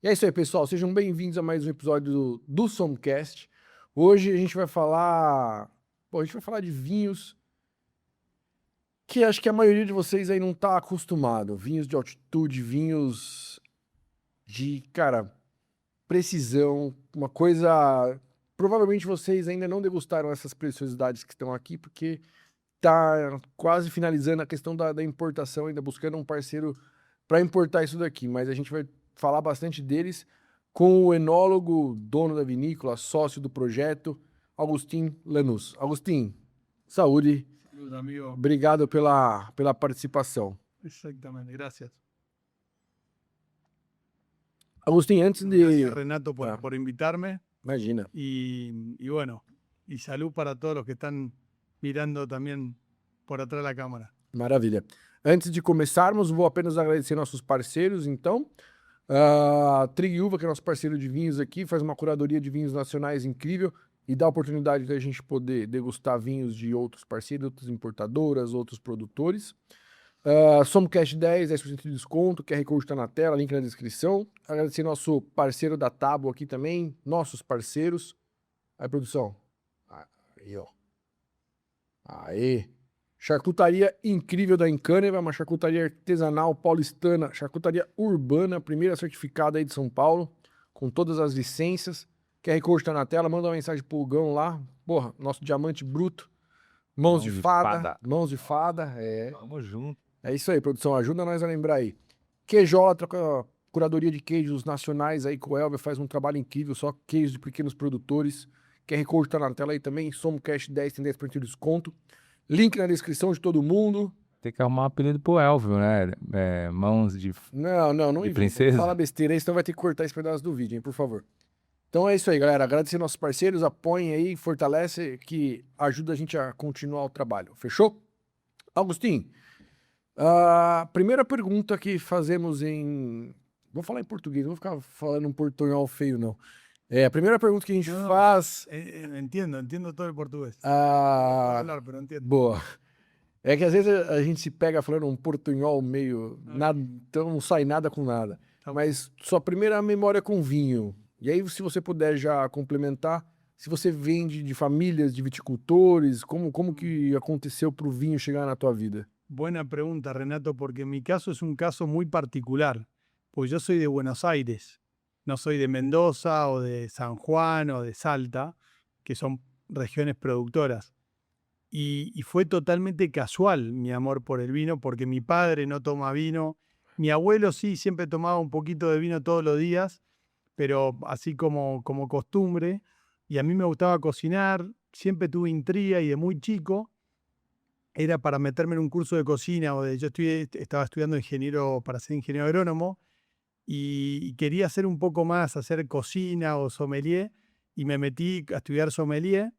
E é isso aí, pessoal. Sejam bem-vindos a mais um episódio do Somcast. Hoje a gente vai falar. Bom, a gente vai falar de vinhos que acho que a maioria de vocês aí não tá acostumado. Vinhos de altitude, vinhos de, cara, precisão, uma coisa. Provavelmente vocês ainda não degustaram essas preciosidades que estão aqui, porque tá quase finalizando a questão da importação, ainda buscando um parceiro para importar isso daqui, mas a gente vai falar bastante deles com o enólogo, dono da vinícola, sócio do projeto, Agustin Lanús. Agustin, saúde, Salud, amigo. obrigado pela participação. Exactamente, gracias. Agustin, antes Gracias, de... Renato, por invitarme. Imagina. Y bueno, y salud para todos los que están mirando también por atrás de la cámara. Maravilha. Antes de começarmos, vou apenas agradecer nossos parceiros, então. A Triuva, que é nosso parceiro de vinhos aqui, faz uma curadoria de vinhos nacionais incrível e dá a oportunidade da gente poder degustar vinhos de outros parceiros, outras importadoras, outros produtores. Somcast 10% de desconto, QR Code está na tela, link na descrição. Agradecer nosso parceiro da Tábua aqui também, nossos parceiros. Aí, produção. Aí, ó. Aê. Charcutaria incrível da Encâneva, uma charcutaria artesanal paulistana, charcutaria urbana, primeira certificada aí de São Paulo, com todas as licenças. QR Code tá na tela, manda uma mensagem pro Gão lá. Porra, nosso diamante bruto. Mãos de fada. Mãos de fada, é. Tamo junto. É isso aí, produção, ajuda nós a lembrar aí. Queijola, curadoria de queijos nacionais aí, com o Elber faz um trabalho incrível, só queijos de pequenos produtores. QR Code tá na tela aí também, Somcast 10 tem 10% de desconto. Link na descrição de todo mundo. Tem que arrumar um apelido pro Elvio, né? Mãos de... Não De princesa? fala besteira aí, senão vai ter que cortar esse pedaço do vídeo, hein, por favor. Então é isso aí, galera. Agradecer nossos parceiros, apoiem aí, fortalece, que ajuda a gente a continuar o trabalho. Fechou? Agustin, a primeira pergunta que fazemos em... Vou falar em português, não vou ficar falando um portunhol feio, não. A primeira pergunta que a gente faz... Entiendo todo el portugués. No Ah, hablar, pero entiendo. boa. É que às vezes a gente se pega falando um portunhol meio... Nada, então não sai nada com nada. Tá bom. Mas sua primeira memória com vinho. E aí, se você puder já complementar, se você vende de famílias de viticultores, como que aconteceu pro vinho chegar na tua vida? Buena pregunta, Renato, porque mi caso es un caso muy particular, porque yo soy de Buenos Aires, no soy de Mendoza o de San Juan o de Salta, que son regiones productoras. Y fue totalmente casual mi amor por el vino, porque mi padre no toma vino, mi abuelo sí, siempre tomaba un poquito de vino todos los días, pero así como costumbre, y a mí me gustaba cocinar, siempre tuve intriga y de muy chico era para meterme en un curso de cocina, estaba estudiando para ser ingeniero agrónomo, y quería hacer un poco más, hacer cocina o sommelier, y me metí a estudiar sommelier.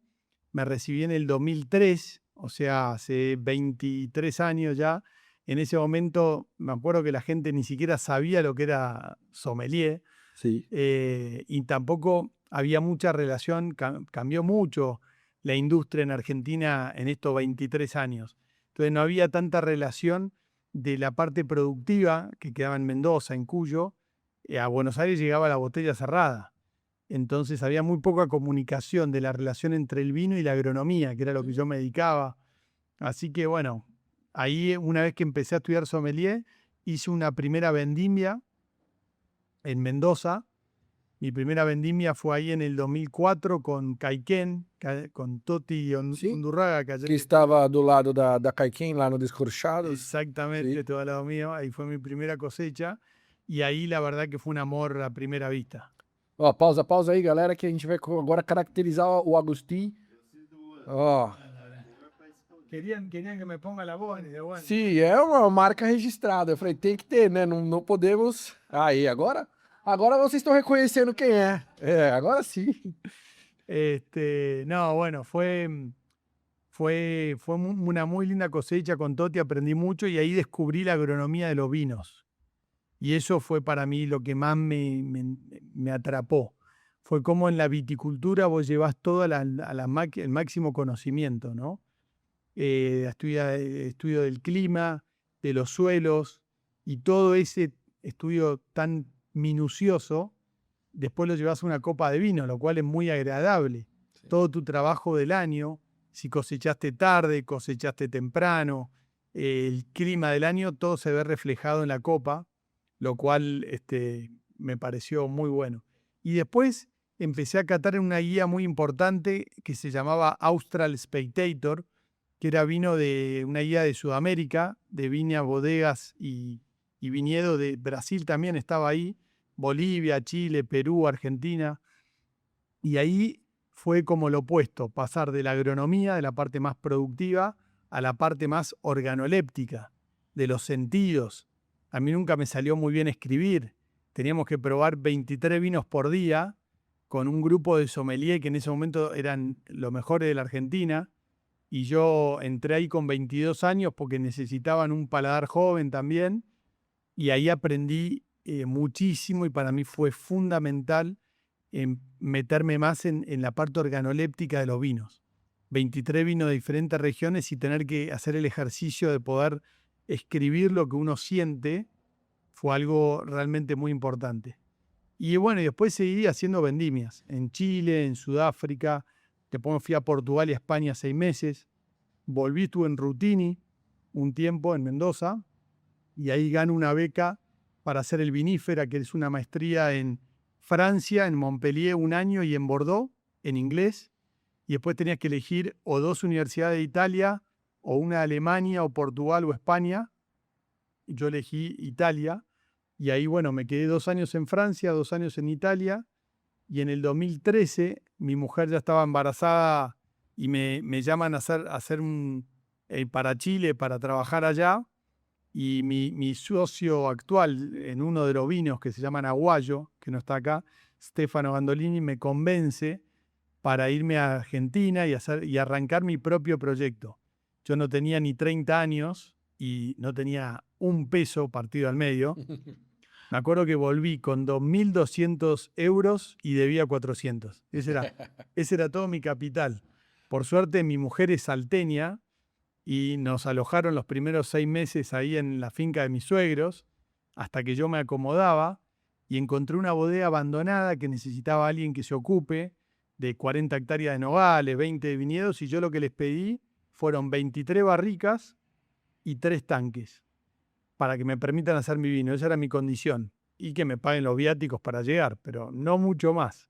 Me recibí en el 2003, o sea, hace 23 años ya. En ese momento me acuerdo que la gente ni siquiera sabía lo que era sommelier, Sí. y tampoco había mucha relación, cambió mucho la industria en Argentina en estos 23 años. Entonces no había tanta relación de la parte productiva que quedaba en Mendoza, en Cuyo. A Buenos Aires llegaba la botella cerrada. Entonces había muy poca comunicación de la relación entre el vino y la agronomía, que era lo que yo me dedicaba. Así que bueno, ahí una vez que empecé a estudiar sommelier, hice una primera vendimia en Mendoza. Mi primera vendimia fue ahí en el 2004 con Caiquén, con Toti Sí, Undurraga. que estava do lado da Caiquém, lá no Descorchados. Exactamente, Sí. todo al lado mío. Ahí fue mi primera cosecha. Y ahí la verdad que fue un amor a primera vista. Ó, pausa aí, galera, que a gente vai agora caracterizar o Agustin. Ó, Querían que me ponga la voz. Y bueno, sim, é uma marca registrada. Eu falei, tem que ter, né? Não podemos... Aí, agora vocês estão reconhecendo quem é. É, agora sim. No, bueno, fue una muy linda cosecha con Toti, aprendí mucho y ahí descubrí la agronomía de los vinos. Y eso fue para mí lo que más me atrapó. Fue como en la viticultura vos llevás todo el máximo conocimiento, ¿no? Estudio del clima, de los suelos, y todo ese estudio tan minucioso, después lo llevas a una copa de vino, lo cual es muy agradable. Sí. Todo tu trabajo del año, si cosechaste tarde, cosechaste temprano, el clima del año, todo se ve reflejado en la copa, lo cual me pareció muy bueno. Y después empecé a catar en una guía muy importante que se llamaba Austral Spectator, que era vino de una guía de Sudamérica, de viñas, bodegas y viñedo de Brasil también estaba ahí, Bolivia, Chile, Perú, Argentina. Y ahí fue como lo opuesto, pasar de la agronomía, de la parte más productiva, a la parte más organoléptica, de los sentidos. A mí nunca me salió muy bien escribir. Teníamos que probar 23 vinos por día con un grupo de sommelier que en ese momento eran los mejores de la Argentina. Y yo entré ahí con 22 años porque necesitaban un paladar joven también. Y ahí aprendí muchísimo y para mí fue fundamental meterme más en la parte organoléptica de los vinos. 23 vinos de diferentes regiones y tener que hacer el ejercicio de poder escribir lo que uno siente fue algo realmente muy importante. Y bueno, y después seguí haciendo vendimias en Chile, en Sudáfrica. Después fui a Portugal y a España 6 meses. Volví, estuve en Rutini un tiempo en Mendoza y ahí gano una beca para hacer el vinífera, que es una maestría en Francia, en Montpellier 1 año y en Bordeaux, en inglés. Y después tenías que elegir o 2 universidades de Italia, o una de Alemania, o Portugal, o España. Yo elegí Italia. Y ahí, bueno, me quedé 2 años en Francia, 2 años en Italia. Y en el 2013, mi mujer ya estaba embarazada y me llaman a hacer para Chile, para trabajar allá. Y mi socio actual en uno de los vinos que se llaman Aguayo, que no está acá, Stefano Gandolini, me convence para irme a Argentina y arrancar mi propio proyecto. Yo no tenía ni 30 años y no tenía un peso partido al medio. Me acuerdo que volví con 2.200 euros y debía 400. Ese era todo mi capital. Por suerte, mi mujer es salteña y nos alojaron los primeros 6 meses ahí en la finca de mis suegros, hasta que yo me acomodaba y encontré una bodega abandonada que necesitaba a alguien que se ocupe de 40 hectáreas de nogales, 20 de viñedos, y yo lo que les pedí fueron 23 barricas y 3 tanques para que me permitan hacer mi vino. Esa era mi condición. Y que me paguen los viáticos para llegar, pero no mucho más.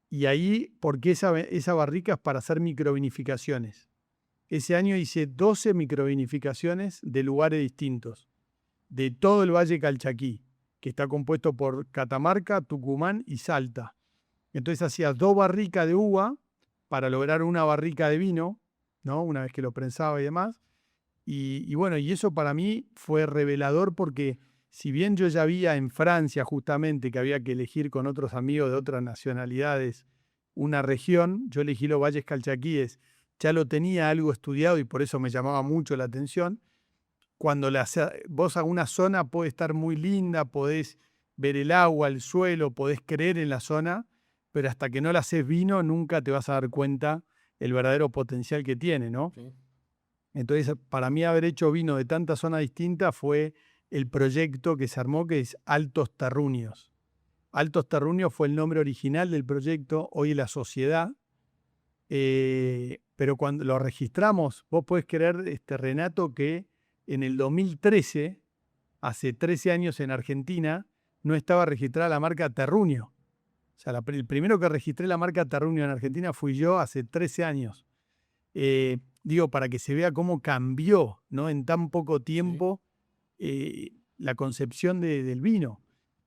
Y ahí, porque esa barrica es para hacer microvinificaciones. Ese año hice 12 microvinificaciones de lugares distintos, de todo el Valle Calchaquí, que está compuesto por Catamarca, Tucumán y Salta. Entonces hacía 2 barricas de uva para lograr una barrica de vino, ¿no? Una vez que lo prensaba y demás. Y bueno, y eso para mí fue revelador porque si bien yo ya había en Francia justamente que había que elegir con otros amigos de otras nacionalidades una región, yo elegí los Valles Calchaquíes, ya lo tenía algo estudiado y por eso me llamaba mucho la atención. Cuando vos a una zona puede estar muy linda, podés ver el agua, el suelo, podés creer en la zona, pero hasta que no la haces vino nunca te vas a dar cuenta el verdadero potencial que tiene, ¿no? Sí. Entonces, para mí haber hecho vino de tantas zonas distintas fue el proyecto que se armó, que es Altos Terruños. Altos Terruños fue el nombre original del proyecto, hoy es la sociedad. Pero cuando lo registramos, vos podés creer, Renato, que en el 2013, hace 13 años en Argentina, no estaba registrada la marca Terruño. O sea, el primero que registré la marca Terruño en Argentina fui yo hace 13 años. Digo, para que se vea cómo cambió, ¿no? En tan poco tiempo la concepción del vino.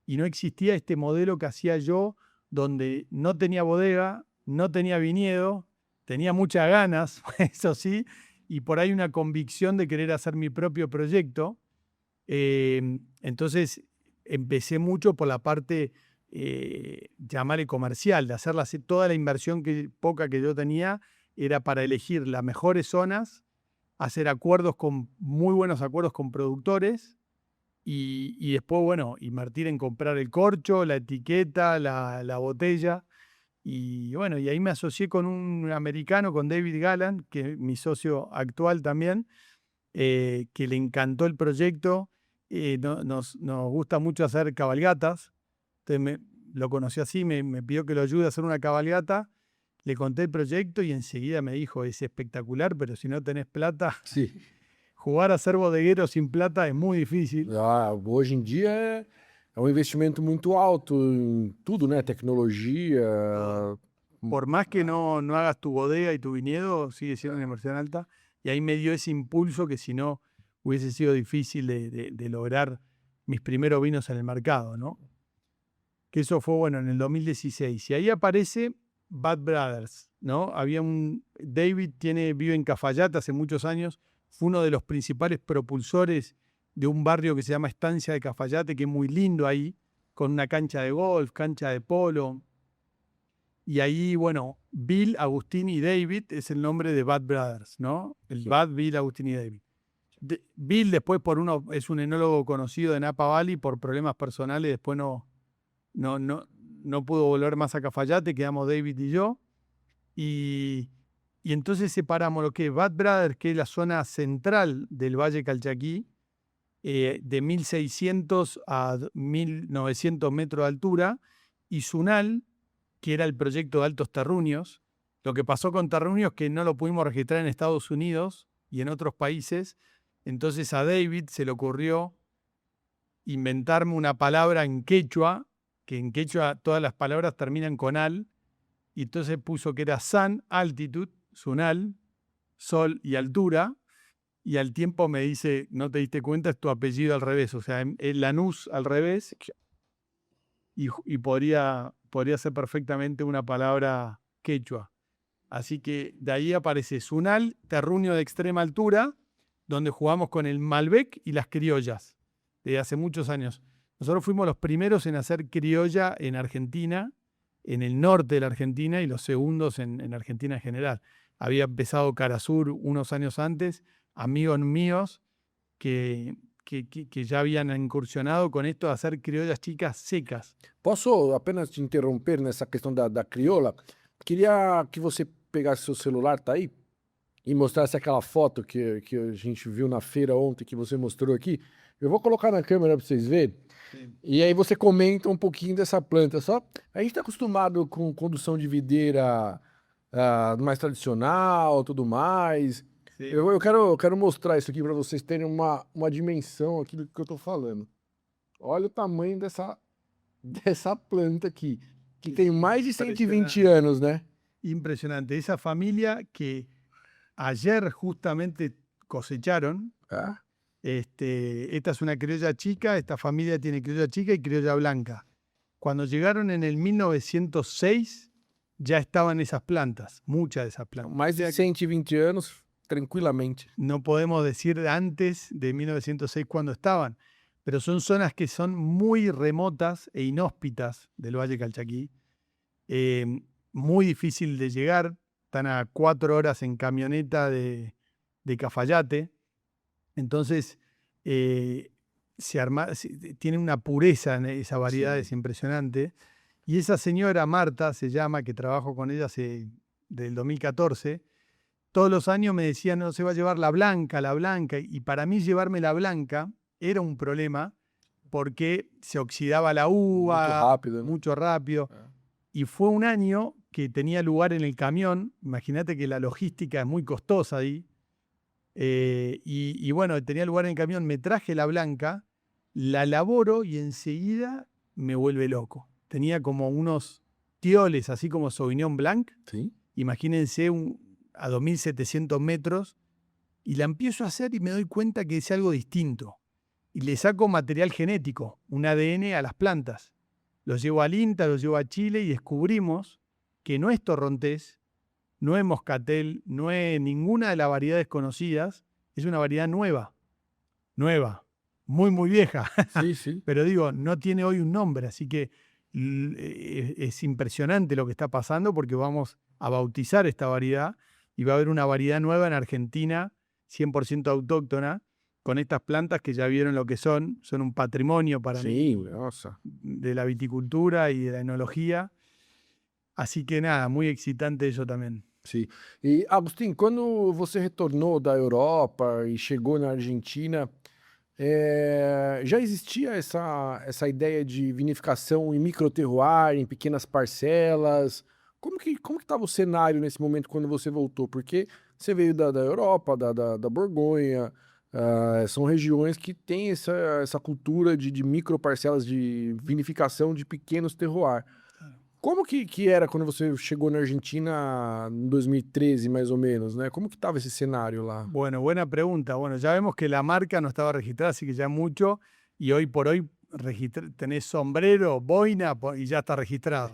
Y no existía este modelo que hacía yo, donde no tenía bodega, no tenía viñedo, tenía muchas ganas, eso sí, y por ahí una convicción de querer hacer mi propio proyecto. Entonces empecé mucho por la parte, llamarle comercial, de hacer toda la inversión poca que yo tenía, era para elegir las mejores zonas, hacer muy buenos acuerdos con productores y después, bueno, invertir en comprar el corcho, la etiqueta, la botella. Y bueno, y ahí me asocié con un americano, con David Galland, que es mi socio actual también, que le encantó el proyecto. Nos gusta mucho hacer cabalgatas. lo conoció así, me pidió que lo ayude a hacer una cabalgata. Le conté el proyecto y enseguida me dijo, es espectacular, pero si no tenés plata, Sim. jugar a ser bodeguero sin plata es muy difícil. Hoje em dia é um investimento muito alto em tudo, né? Tecnologia. Por más que no hagas tu bodega y tu viñedo, sigue siendo una inversión alta. Y ahí me dio ese impulso que si no hubiese sido difícil de lograr mis primeros vinos en el mercado, ¿no? Que eso fue, bueno, en el 2016. Y ahí aparece Bad Brothers, ¿no? David vive en Cafayate hace muchos años, fue uno de los principales propulsores de un barrio que se llama Estancia de Cafayate, que es muy lindo ahí, con una cancha de golf, cancha de polo. Y ahí, bueno, Bill, Agustín y David es el nombre de Bad Brothers, ¿no? El Sí. Bad, Bill, Agustín y David. Bill después es un enólogo conocido de Napa Valley, por problemas personales, después no pudo volver más a Cafayate, quedamos David y yo. Y entonces separamos lo que es Bad Brothers, que es la zona central del Valle Calchaquí, de 1600 a 1900 metros de altura, y Zunal, que era el proyecto de Altos Terruños. Lo que pasó con Terruños es que no lo pudimos registrar en Estados Unidos y en otros países. Entonces a David se le ocurrió inventarme una palabra en quechua, que en quechua todas las palabras terminan con al, y entonces puso que era Sun Altitude, Zunal, sol y altura, y al tiempo me dice, no te diste cuenta, es tu apellido al revés, o sea, el Lanús al revés, y podría ser perfectamente una palabra quechua. Así que de ahí aparece Zunal, terruño de extrema altura, donde jugamos con el Malbec y las criollas, desde hace muchos años. Nosotros fuimos los primeros en hacer criolla en Argentina, en el norte de la Argentina, y los segundos en Argentina en general. Había empezado Carasur unos años antes, amigos míos que ya habían incursionado con esto de hacer criollas chicas secas. Posso apenas te interromper nessa questão da crioula? Queria que você pegasse seu celular, tá aí? E mostrasse aquela foto que a gente viu na feira ontem, que você mostrou aqui. Eu vou colocar na câmera para vocês verem. Sim. E aí você comenta um pouquinho dessa planta. Só a gente está acostumado com condução de videira mais tradicional, tudo mais. Sí. Eu quero mostrar isso aqui para vocês terem uma dimensão aqui do que eu estou falando. Olha o tamanho dessa planta aqui, que tem mais de 120 anos, né? Impresionante. Esa familia que ayer justamente cosecharon. Ah, Esta es una criolla chica, esta familia tiene criolla chica y criolla blanca. Cuando llegaron en el 1906 ya estaban esas plantas, muchas de esas plantas. mais de 120 anos, tranquilamente. No podemos decir antes de 1906 cuándo estaban, pero son zonas que son muy remotas e inhóspitas del Valle Calchaquí, muy difícil de llegar, están a 4 horas en camioneta de Cafayate, entonces tiene una pureza en esa variedad, Sí. es impresionante. Y esa señora Marta, se llama, que trabajo con ella del 2014, todos los años me decía, no, se va a llevar la blanca, y para mí llevarme la blanca era un problema porque se oxidaba la uva Muito rápido, né? mucho rápido. Ah. Y fue un año que tenía lugar en el camión, imagínate que la logística es muy costosa ahí, y bueno, tenía lugar en el camión, me traje la blanca, la elaboro y enseguida me vuelve loco. Tenía como unos tioles, así como Sauvignon Blanc, Sim. imagínense a 2700 metros, y la empiezo a hacer y me doy cuenta que es algo distinto. Y le saco material genético, un ADN a las plantas. Los llevo al INTA, los llevo a Chile y descubrimos que no es torrontés, no es moscatel, no es ninguna de las variedades conocidas, es una variedad nueva, muy, muy vieja. Sí, sí. Pero digo, no tiene hoy un nombre, así que es impresionante lo que está pasando porque vamos a bautizar esta variedad y va a haber una variedad nueva en Argentina, 100% autóctona, con estas plantas que ya vieron lo que son un patrimonio para mí Sim, nossa. de la viticultura y de la enología. Así que nada, muy excitante eso también. Sim. E, Agostinho, quando você retornou da Europa e chegou na Argentina, Já existia essa ideia de vinificação em microterroir, em pequenas parcelas? Como que estava o cenário nesse momento quando você voltou? Porque você veio da Europa, da Borgonha, são regiões que têm essa cultura de microparcelas, de vinificação de pequenos terroir. Como que era quando você chegou na Argentina em 2013, mais ou menos, né? Como que estava esse cenário lá? Bueno, buena pregunta. Bueno, ya vemos que la marca no estaba registrada, así que ya mucho. Y hoy por hoy tenés sombrero, boina y ya está registrado.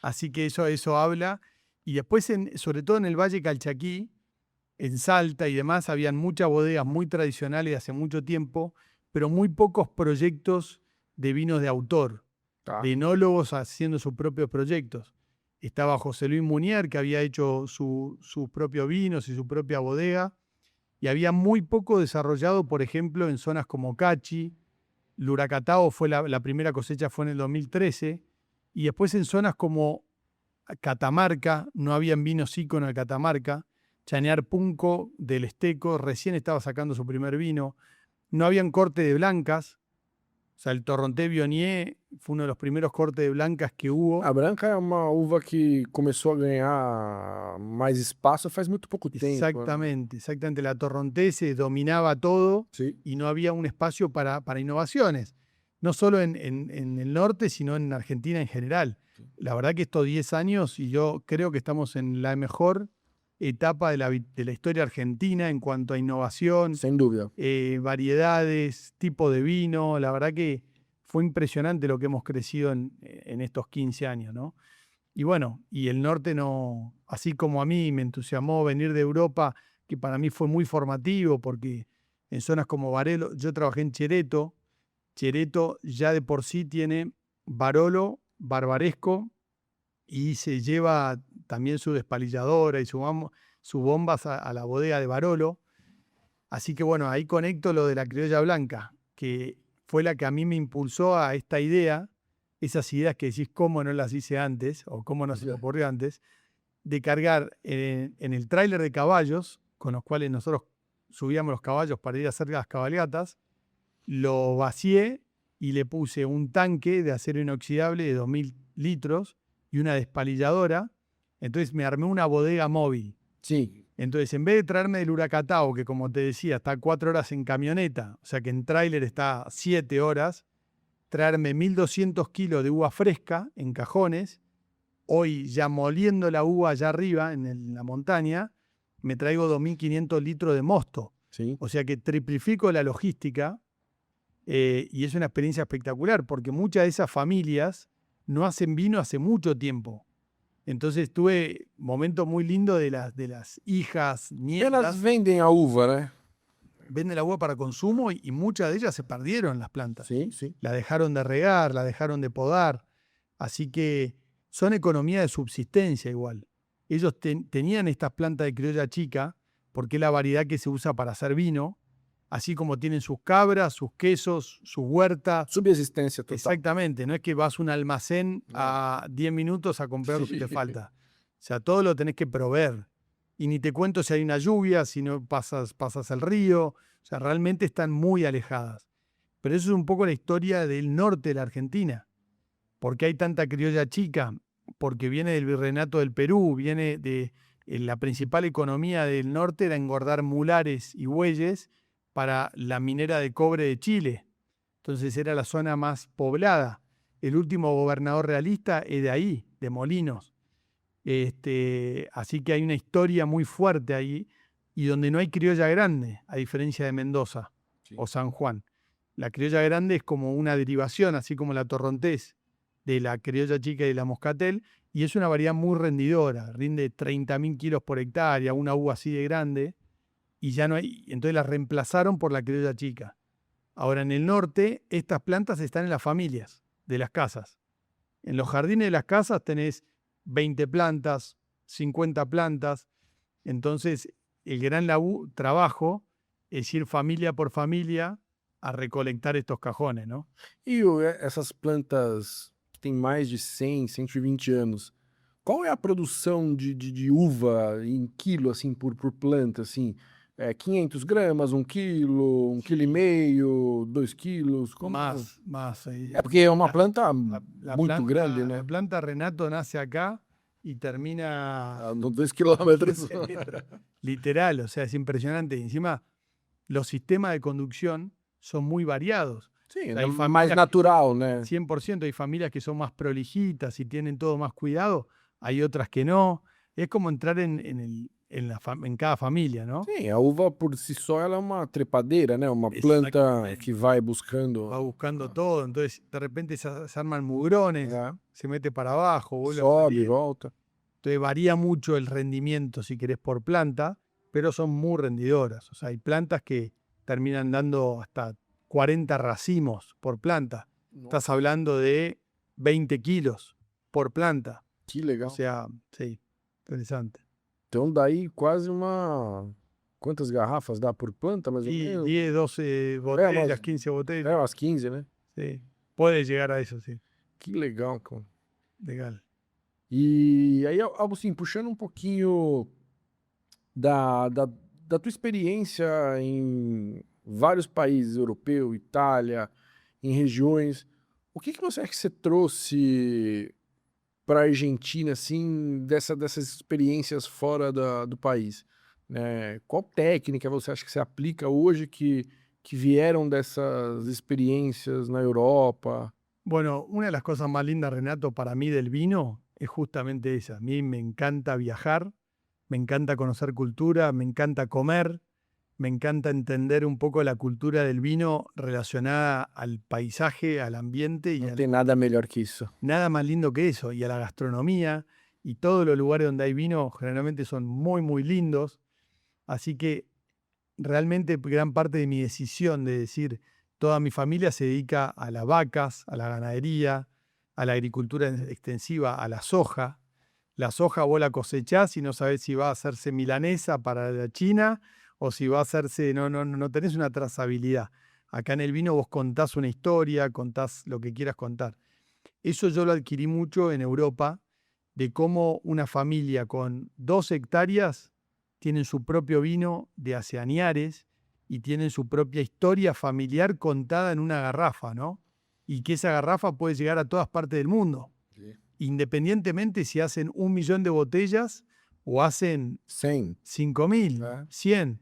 Así que eso habla. Y después, sobre todo en el Valle Calchaquí, en Salta y demás, habían muchas bodegas muy tradicionales de hace mucho tiempo, pero muy pocos proyectos de vinos de autor, Tá. de enólogos haciendo sus propios proyectos. Estaba José Luis Munier, que había hecho sus propios vinos y su propia bodega, y había muy poco desarrollado, por ejemplo, en zonas como Cachi. Luracatao fue la primera cosecha fue en el 2013, y después en zonas como Catamarca, no habían vinos ícono de Catamarca. Chañar Punco del Esteco recién estaba sacando su primer vino. No habían corte de blancas. O sea, el Torrontés Viognier fue uno de los primeros cortes de blancas que hubo. A branca é uma uva que começou a ganhar mais espaço faz muito pouco tempo, né? Exactamente, exactamente. La Torrontés se dominaba todo Sí. y no había un espacio para innovaciones. No solo en el norte, sino en Argentina en general. La verdad que estos 10 años, y yo creo que estamos en la mejor etapa de la historia argentina en cuanto a innovación, Sem dúvida. variedades, tipo de vino. La verdad que fue impresionante lo que hemos crecido en estos 15 años, ¿no? Y bueno, y el norte no, así como a mí me entusiasmó venir de Europa, que para mí fue muy formativo, porque en zonas como Barolo, yo trabajé en Chereto. Chereto ya de por sí tiene Barolo, Barbaresco, y se lleva también su despalilladora y sus bombas a la bodega de Barolo. Así que bueno, ahí conecto lo de la criolla blanca, que fue la que a mí me impulsó a esta idea, esas ideas que decís cómo no las hice antes, o cómo no se me ocurrió antes, de cargar en el tráiler de caballos, con los cuales nosotros subíamos los caballos para ir a hacer las cabalgatas, lo vacié y le puse un tanque de acero inoxidable de 2000 litros y una despalilladora. Entonces me armé una bodega móvil. Sim. Entonces, en vez de traerme del Huracatao, que como te decía, está 4 horas en camioneta, o sea que en tráiler está 7 horas, traerme 1200 kilos de uva fresca en cajones. Hoy, ya moliendo la uva allá arriba, en la montaña, me traigo 2500 litros de mosto. Sim. O sea que triplifico la logística, y es una experiencia espectacular, porque muchas de esas familias no hacen vino hace mucho tiempo. Entonces tuve momentos muy lindos de las hijas, Elas nietas. vendem a uva, né? Venden la uva para consumo y muchas de ellas se perdieron las plantas. Sim, sim. La dejaron de regar, la dejaron de podar. Así que son economía de subsistencia igual. Ellos tenían estas plantas de criolla chica porque es la variedad que se usa para hacer vino, así como tienen sus cabras, sus quesos, sus huertas. Subsistência total. Exactamente, no es que vas a un almacén a 10 minutos a comprar lo que te falta. O sea, todo lo tenés que proveer. Y ni te cuento si hay una lluvia, si no pasas el río. O sea, realmente están muy alejadas. Pero eso es un poco la historia del norte de la Argentina. ¿Por qué hay tanta criolla chica? Porque viene del virreinato del Perú, viene de la principal economía del norte era engordar mulares y bueyes para la minera de cobre de Chile. Entonces era la zona más poblada. El último gobernador realista es de ahí, de Molinos. Así que hay una historia muy fuerte ahí y donde no hay criolla grande, a diferencia de Mendoza o San Juan. La criolla grande es como una derivación, así como la torrontés, de la criolla chica y de la moscatel, y es una variedad muy rendidora, rinde 30.000 kilos por hectárea, una uva así de grande, y ya no hay, entonces la reemplazaron por la criolla chica. Ahora, en el norte, estas plantas están en las familias de las casas. En los jardines de las casas tenés 20 plantas, 50 plantas. Entonces, el gran trabajo es ir familia por familia a recolectar estos cajones, ¿no? E essas plantas que têm mais de 100, 120 anos, qual é a produção de uva em quilo, assim, por planta, assim? 500 gramas, 1 quilo, 1,5 quilo, 2 quilos? Como? Más. É porque é uma planta La muito planta, grande, né? La planta Renato nace acá y termina Nos 2 quilômetros. 15 metros. Literal, o sea, es impresionante. Y encima, los sistemas de conducción son muy variados. Sim, Hay é mais familias natural, né? 100%, hay familias que son más prolijitas y tienen todo más cuidado, hay otras que no. Es como entrar en cada familia, ¿no? Sim, a uva por si só ela é uma trepadeira, né? Uma planta Exactamente. que vai buscando. Va buscando todo, entonces de repente se arman mugrones, Né? se mete para abajo, vuelve a Sobe, salir. volta. Entonces varía mucho el rendimiento, si querés, por planta, pero son muy rendidoras. O sea, hay plantas que terminan dando hasta 40 racimos por planta. Estás hablando de 20 kilos por planta. Que legal. O sea, sí, interesante. Então daí quase uma... Quantas garrafas dá por planta, mais ou Y menos? 10, 12 botellas, mas- 15 É, botellas. umas 15, né? Sí. Puede llegar a eso, sí. Que legal, cara. Legal. E aí, Agostinho, puxando um pouquinho da tua experiência em vários países europeus, Itália, em regiões, o que você acha que você trouxe para a Argentina, assim, dessas experiências fora do país? Né? Qual técnica você acha que se aplica hoje que vieram dessas experiências na Europa? Bueno, una de las cosas más lindas, Renato, para mí del vino es justamente esa. A mí me encanta viajar, me encanta conocer cultura, me encanta comer, me encanta entender un poco la cultura del vino relacionada al paisaje, al ambiente y Não tem nada melhor que isso. nada más lindo que eso, y a la gastronomía, y todos los lugares donde hay vino generalmente son muy, muy lindos. Así que realmente gran parte de mi decisión de decir, toda mi familia se dedica a las vacas, a la ganadería, a la agricultura extensiva, a la soja. La soja vos la cosechás y no sabés si va a hacerse milanesa para la China o si va a hacerse, no tenés una trazabilidad. Acá en el vino vos contás una historia, contás lo que quieras contar. Eso yo lo adquirí mucho en Europa, de cómo una familia con 2 hectáreas tienen su propio vino de hace añares y tienen su propia historia familiar contada en una garrafa, ¿no? Y que esa garrafa puede llegar a todas partes del mundo, independientemente si hacen 1 millón de botellas o hacen 100. 5.000, Ah. 100.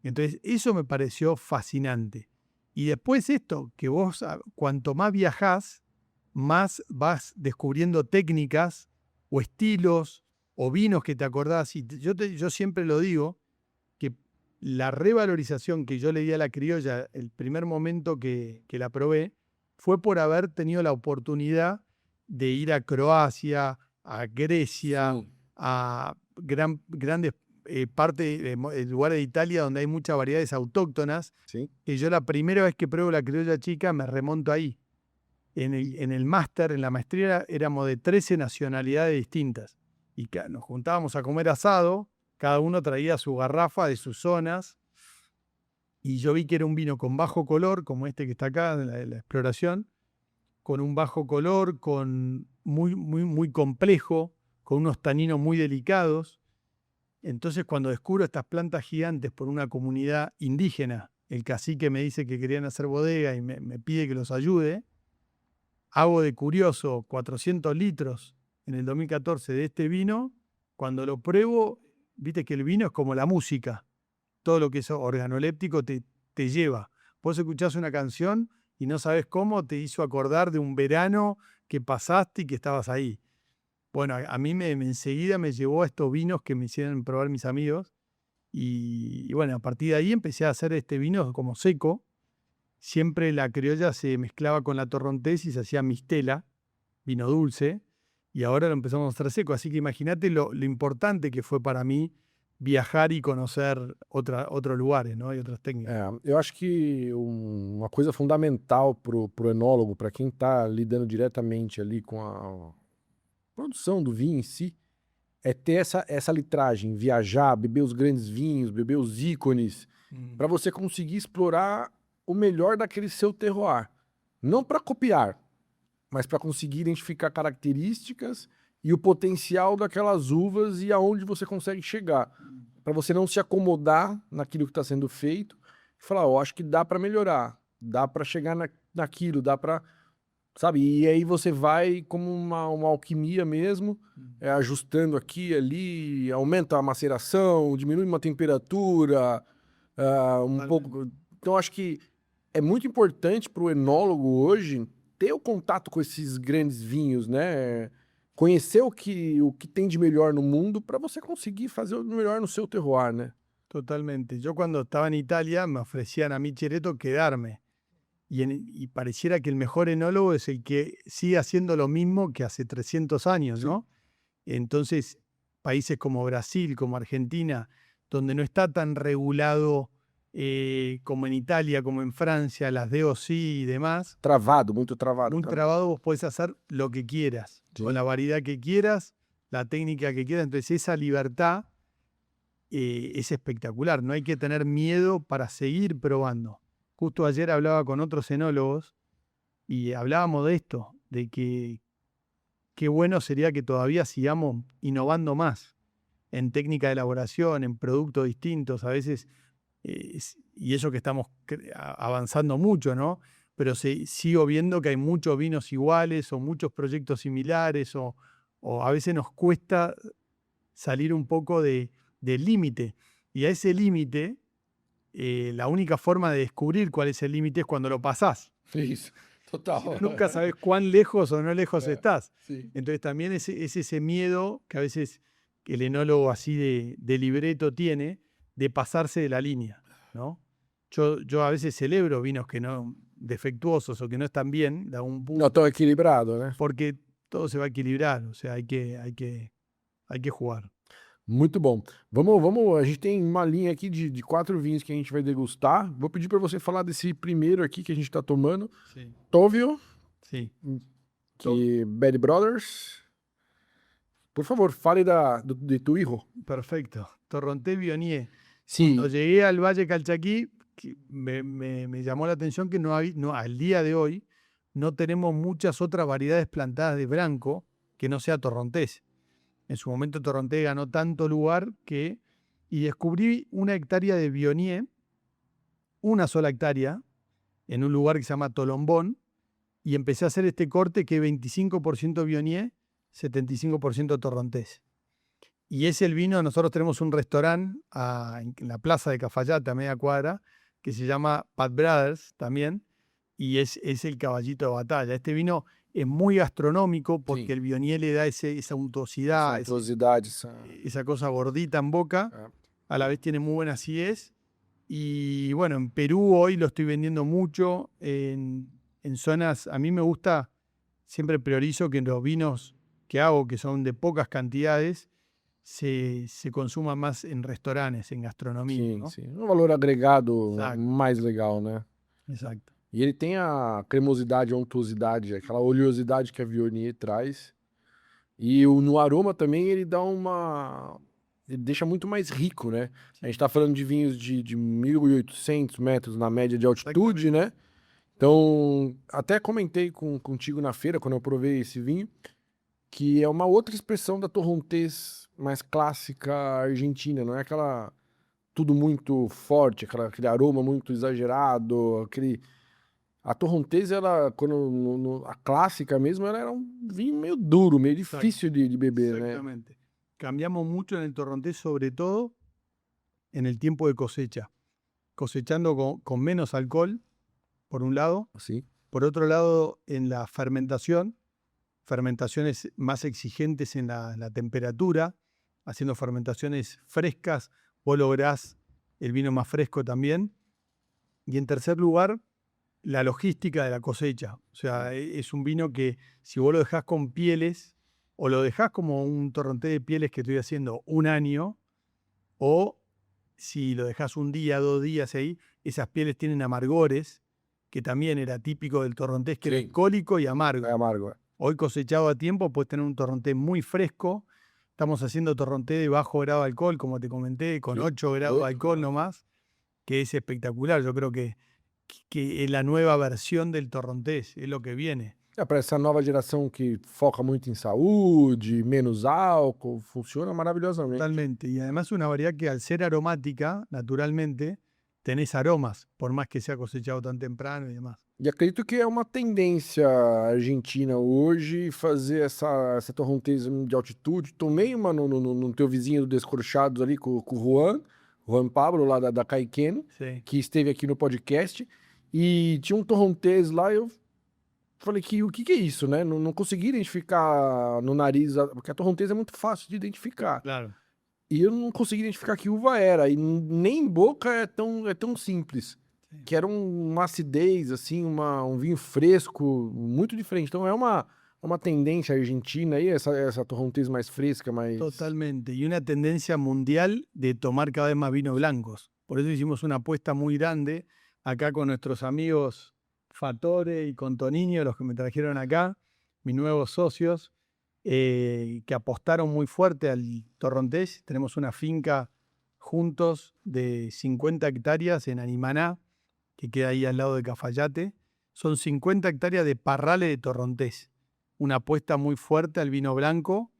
Entonces, eso me pareció fascinante. Y después esto, que vos cuanto más viajás, más vas descubriendo técnicas o estilos o vinos que te acordás. Y yo siempre lo digo, que la revalorización que yo le di a la criolla el primer momento que la probé fue por haber tenido la oportunidad de ir a Croacia, a Grecia, Sim. a grandes partes, lugares de Italia donde hay muchas variedades autóctonas, Sim. que yo la primera vez que pruebo la criolla chica me remonto ahí. En el máster, en la maestría, éramos de 13 nacionalidades distintas. Y nos juntábamos a comer asado, cada uno traía su garrafa de sus zonas, y yo vi que era un vino con bajo color, como este que está acá, en la exploración, con un bajo color, con muy complejo, con unos taninos muy delicados. Entonces, cuando descubro estas plantas gigantes por una comunidad indígena, el cacique me dice que querían hacer bodega y me pide que los ayude, hago de curioso 400 litros en el 2014 de este vino. Cuando lo pruebo, viste que el vino es como la música. Todo lo que es organoléptico te lleva. Vos escuchás una canción y no sabés cómo te hizo acordar de un verano que pasaste y que estabas ahí. Bueno, a mí enseguida me llevó a estos vinos que me hicieron probar mis amigos. Y bueno, a partir de ahí empecé a hacer este vino como seco. Siempre la criolla se mezclaba con la torrontés y se hacía mistela, vino dulce. Y ahora lo empezamos a hacer seco. Así que imagínate lo importante que fue para mí viajar e conhecer outros lugares, não? E outras técnicas. Eu acho que uma coisa fundamental pro enólogo, para quem está lidando diretamente ali com a produção do vinho em si, é ter essa litragem, viajar, beber os grandes vinhos, beber os ícones, para você conseguir explorar o melhor daquele seu terroir. Não para copiar, mas para conseguir identificar características e o potencial daquelas uvas e aonde você consegue chegar. para você não se acomodar naquilo que está sendo feito e falar, eu acho que dá para melhorar, dá para chegar naquilo, dá para, sabe? E aí você vai como uma alquimia mesmo, ajustando aqui e ali, aumenta a maceração, diminui uma temperatura, um pouco. Então acho que é muito importante para o enólogo hoje ter o contato com esses grandes vinhos, né? Conhecer o que tem de melhor no mundo para você conseguir fazer o melhor no seu terroir, né? Totalmente. Yo cuando estaba en Italia me ofrecían a mí, Chereto, quedarme. Y pareciera que el mejor enólogo es el que sigue haciendo lo mismo que hace 300 años, Sí. ¿no? Entonces, países como Brasil, como Argentina, donde no está tan regulado como en Italia, como en Francia, las DOC y demás, Travado, muito travado. muy também. trabado, vos podés hacer lo que quieras, Sí. con la variedad que quieras, la técnica que quieras. Entonces, esa libertad es espectacular. No hay que tener miedo para seguir probando. Justo ayer hablaba con otros enólogos y hablábamos de esto, de que qué bueno sería que todavía sigamos innovando más en técnica de elaboración, en productos distintos. A veces, y eso que estamos avanzando mucho, ¿no? Pero sigo viendo que hay muchos vinos iguales o muchos proyectos similares o a veces nos cuesta salir un poco del límite. Y a ese límite, la única forma de descubrir cuál es el límite es cuando lo pasás. Isso, total. Nunca sabes cuán lejos o no lejos estás. Sim. Entonces también es ese miedo que a veces el enólogo así de libreto tiene de pasarse de la línea, ¿no? Yo a veces celebro vinos que no defectuosos o que no están bien, de algún punto, Não, tão equilibrado, né? porque todo se va a equilibrar, o sea, hay que jugar. Muito bom. Vamos, a gente tem uma linha aqui de 4 vinhos que a gente vai degustar. Vou pedir para você falar desse primeiro aqui que a gente está tomando, Sí, Tovio, sí. que Bad Brothers. Por favor, fale de tu hijo. Perfecto. Torrontés Viognier. Sim, Cuando llegué al Valle Calchaquí, me llamó la atención que al día de hoy no tenemos muchas otras variedades plantadas de branco que no sea torrontés. En su momento Torrontés ganó tanto lugar y descubrí 1 hectárea de Viognier, una sola hectárea, en un lugar que se llama Tolombón, y empecé a hacer este corte que es 25% Viognier, 75% Torrontés. Y es el vino, nosotros tenemos un restaurante en la plaza de Cafayate, a media cuadra, que se llama Bad Brothers también, y es el caballito de batalla. Este vino es muy gastronómico porque Sí. el Viognier le da esa untuosidad, suntuosidade. esa cosa gordita en boca, a la vez tiene muy buena acidez. Y bueno, en Perú hoy lo estoy vendiendo mucho en zonas, a mí me gusta, siempre priorizo que los vinos que hago, que son de pocas cantidades, se consuman más en restaurantes, en gastronomía, Sim, ¿no? sim. Um valor agregado Exato. mais legal, né? Exacto. E ele tem a cremosidade, a untuosidade, aquela oleosidade que a Viognier traz. E no aroma também ele dá uma... Ele deixa muito mais rico, né? A gente tá falando de vinhos de 1.800 metros na média de altitude, né? Então, até comentei contigo na feira, quando eu provei esse vinho, que é uma outra expressão da Torrontés mais clássica argentina, não é aquela... tudo muito forte, aquele aroma muito exagerado, A Torrontés, ela, a clássica mesmo, ela era um vinho meio duro, meio difícil de beber, né? Exactamente. Cambiamos mucho en el Torrontés, sobre todo en el tiempo de cosecha. Cosechando con menos alcohol, por un lado. Assim. Por otro lado, en la fermentación, fermentaciones más exigentes en la temperatura, haciendo fermentaciones frescas, vos lográs el vino más fresco también. Y en tercer lugar, la logística de la cosecha. O sea, es un vino que si vos lo dejás con pieles, o lo dejás como un torrontés de pieles que estoy haciendo 1 año, o si lo dejás 1 día, 2 días ahí, esas pieles tienen amargores, que también era típico del torrontés, que Sí. era alcohólico y amargo. É amargo. Hoy cosechado a tiempo puedes tener un torrontés muy fresco. Estamos haciendo torrontés de bajo grado de alcohol, como te comenté, con Sí. 8 grados de alcohol nomás, que es espectacular. Yo creo que es la nueva versión del torrontés, es lo que viene. Para essa nova geração que foca muito em saúde, menos álcool, funciona maravilhosamente. Totalmente. Y además una variedad que al ser aromática, naturalmente, tenés aromas, por más que sea cosechado tan temprano y demás. E acredito que é uma tendência argentina hoje fazer essa torronteza de altitude. Tomei uma no teu vizinho do Descorchados ali com o Juan Pablo, lá da Caiquene, Sí. que esteve aqui no podcast, e tinha um torrontês lá, eu falei que o que é isso, né? Não consegui identificar no nariz, porque a torrontês é muito fácil de identificar. Claro. E eu não consegui identificar que uva era, e nem em boca é tão simples. Sim. Que era uma acidez, assim, um vinho fresco, muito diferente. Então é uma tendência argentina aí, essa torrontez mais fresca, mais... Totalmente. Y una tendencia mundial de tomar cada vez más vinos blancos. Por eso hicimos una apuesta muy grande acá con nuestros amigos Fatore y con Toniño, los que me trajeron acá, mis nuevos socios, que apostaron muy fuerte al torrontés. Tenemos una finca juntos de 50 hectáreas en Animaná, que queda ahí al lado de Cafayate. Son 50 hectáreas de parrales de torrontés. Una apuesta muy fuerte al vino blanco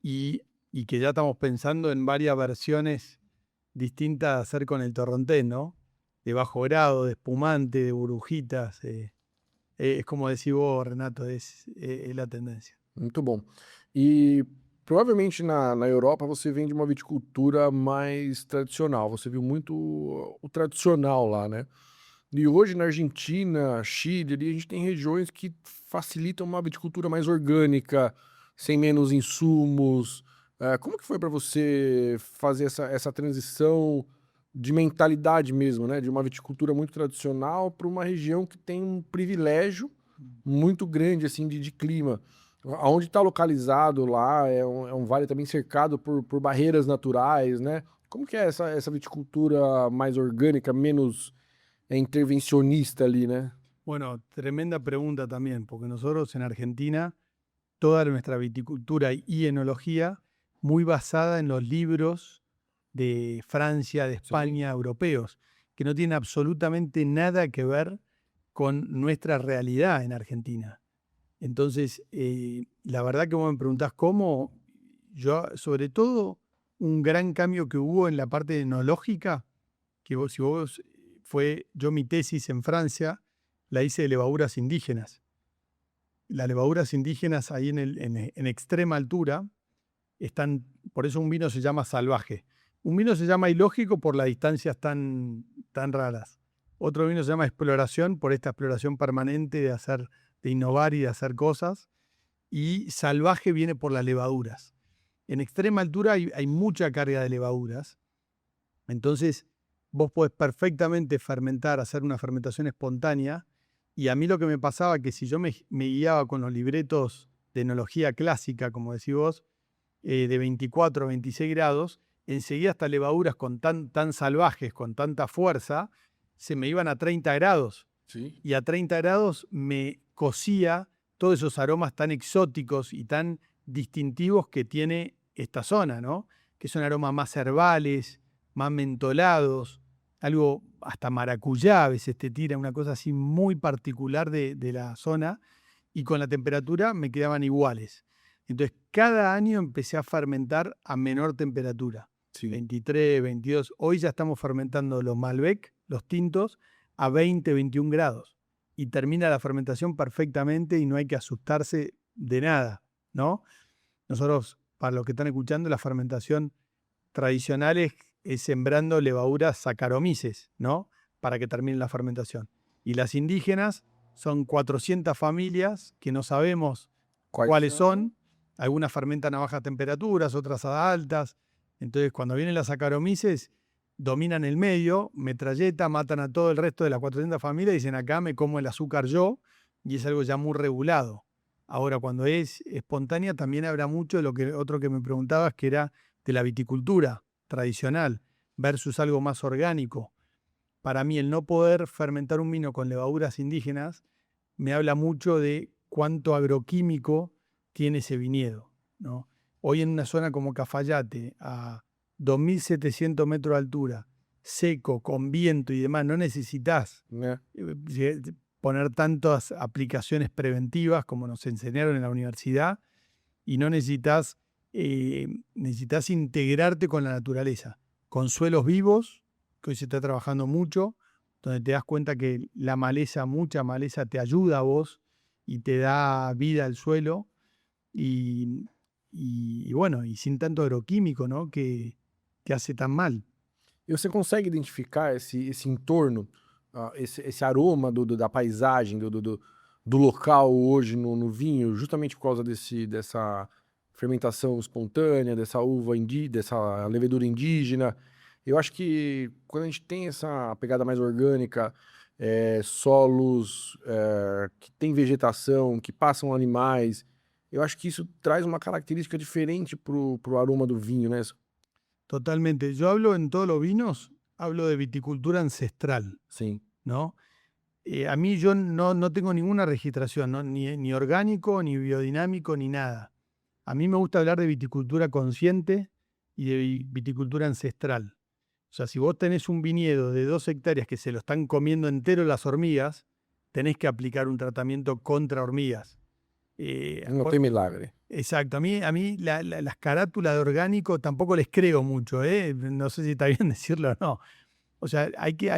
y que ya estamos pensando en varias versiones distintas de hacer con el torrontés, ¿no? De bajo grado, de espumante, de burbujitas. Es como decís vos, Renato, es la tendencia. Muito bom. E provavelmente na Europa você vem de uma viticultura mais tradicional. Você viu muito o tradicional lá, né? E hoje na Argentina, Chile, ali, a gente tem regiões que facilitam uma viticultura mais orgânica, sem menos insumos. Como que foi para você fazer essa transição de mentalidade mesmo, né? De uma viticultura muito tradicional para uma região que tem um privilégio muito grande assim de clima. Onde está localizado lá, é um vale também cercado por barreiras naturais, né? Como que é essa viticultura mais orgânica, menos intervencionista ali, né? Bueno, tremenda pregunta también, porque nosotros en Argentina, toda nuestra viticultura y enología muy basada en los libros de Francia, de España, europeos, que no tienen absolutamente nada que ver con nuestra realidad en Argentina. Entonces, la verdad que vos me preguntás cómo, yo, sobre todo, un gran cambio que hubo en la parte enológica, que vos, si vos yo mi tesis en Francia la hice de levaduras indígenas. Las levaduras indígenas ahí en extrema altura están, por eso un vino se llama salvaje. Un vino se llama ilógico por las distancias tan raras. Otro vino se llama exploración por esta exploración permanente de innovar y de hacer cosas. Y salvaje viene por las levaduras. En extrema altura hay mucha carga de levaduras. Entonces, vos podés perfectamente fermentar, hacer una fermentación espontánea. Y a mí lo que me pasaba que si yo me guiaba con los libretos de enología clásica, como decís vos, de 24 a 26 grados, enseguida estas levaduras tan salvajes, con tanta fuerza, se me iban a 30 grados. Sí. Y a 30 grados me cocía todos esos aromas tan exóticos y tan distintivos que tiene esta zona, ¿no? Que son aromas más herbales, más mentolados, algo hasta maracuyá a veces te tira, una cosa así muy particular de la zona, y con la temperatura me quedaban iguales. Entonces, cada año empecé a fermentar a menor temperatura. Sí. 23, 22. Hoy ya estamos fermentando los Malbec, los tintos, a 20, 21 grados. Y termina la fermentación perfectamente y no hay que asustarse de nada, ¿no? Nosotros, para los que están escuchando, la fermentación tradicional es sembrando levaduras Saccharomyces, ¿no? Para que termine la fermentación. Y las indígenas son 400 familias que no sabemos cuáles son. Algunas fermentan a bajas temperaturas, otras a altas. Entonces, cuando vienen las Saccharomyces, dominan el medio, metralleta, matan a todo el resto de las 400 familias y dicen, acá me como el azúcar yo, y es algo ya muy regulado. Ahora, cuando es espontánea, también habrá mucho de lo que otro que me preguntabas, que era de la viticultura tradicional versus algo más orgánico. Para mí, el no poder fermentar un vino con levaduras indígenas me habla mucho de cuánto agroquímico tiene ese viñedo, ¿no? Hoy en una zona como Cafayate, a 2.700 metros de altura, seco, con viento y demás, no necesitas poner tantas aplicaciones preventivas como nos enseñaron en la universidad y no necesitas integrarte con la naturaleza, con suelos vivos, que hoy se está trabajando mucho, donde te das cuenta que la maleza, mucha maleza, te ayuda a vos y te da vida al suelo y bueno, y sin tanto agroquímico, ¿no? que hace tan mal. E você consegue identificar esse entorno, esse aroma da paisagem, do local hoje no vinho, justamente por causa dessa fermentação espontânea, dessa uva dessa levedura indígena? Eu acho que quando a gente tem essa pegada mais orgânica, solos que tem vegetação, que passam animais, eu acho que isso traz uma característica diferente pro aroma do vinho, né? Totalmente. Yo hablo en todos los vinos, hablo de viticultura ancestral, Sim. ¿no? A mí yo no tengo ninguna registración, ¿no? Ni orgánico, ni biodinámico, ni nada. A mí me gusta hablar de viticultura consciente y de viticultura ancestral. O sea, si vos tenés un viñedo de 2 hectáreas que se lo están comiendo entero las hormigas, tenés que aplicar un tratamiento contra hormigas. Não tem milagre. Exacto, a mí las carátulas de orgánico tampoco les creo mucho, no sé si está bien decirlo o no. O sea, hay que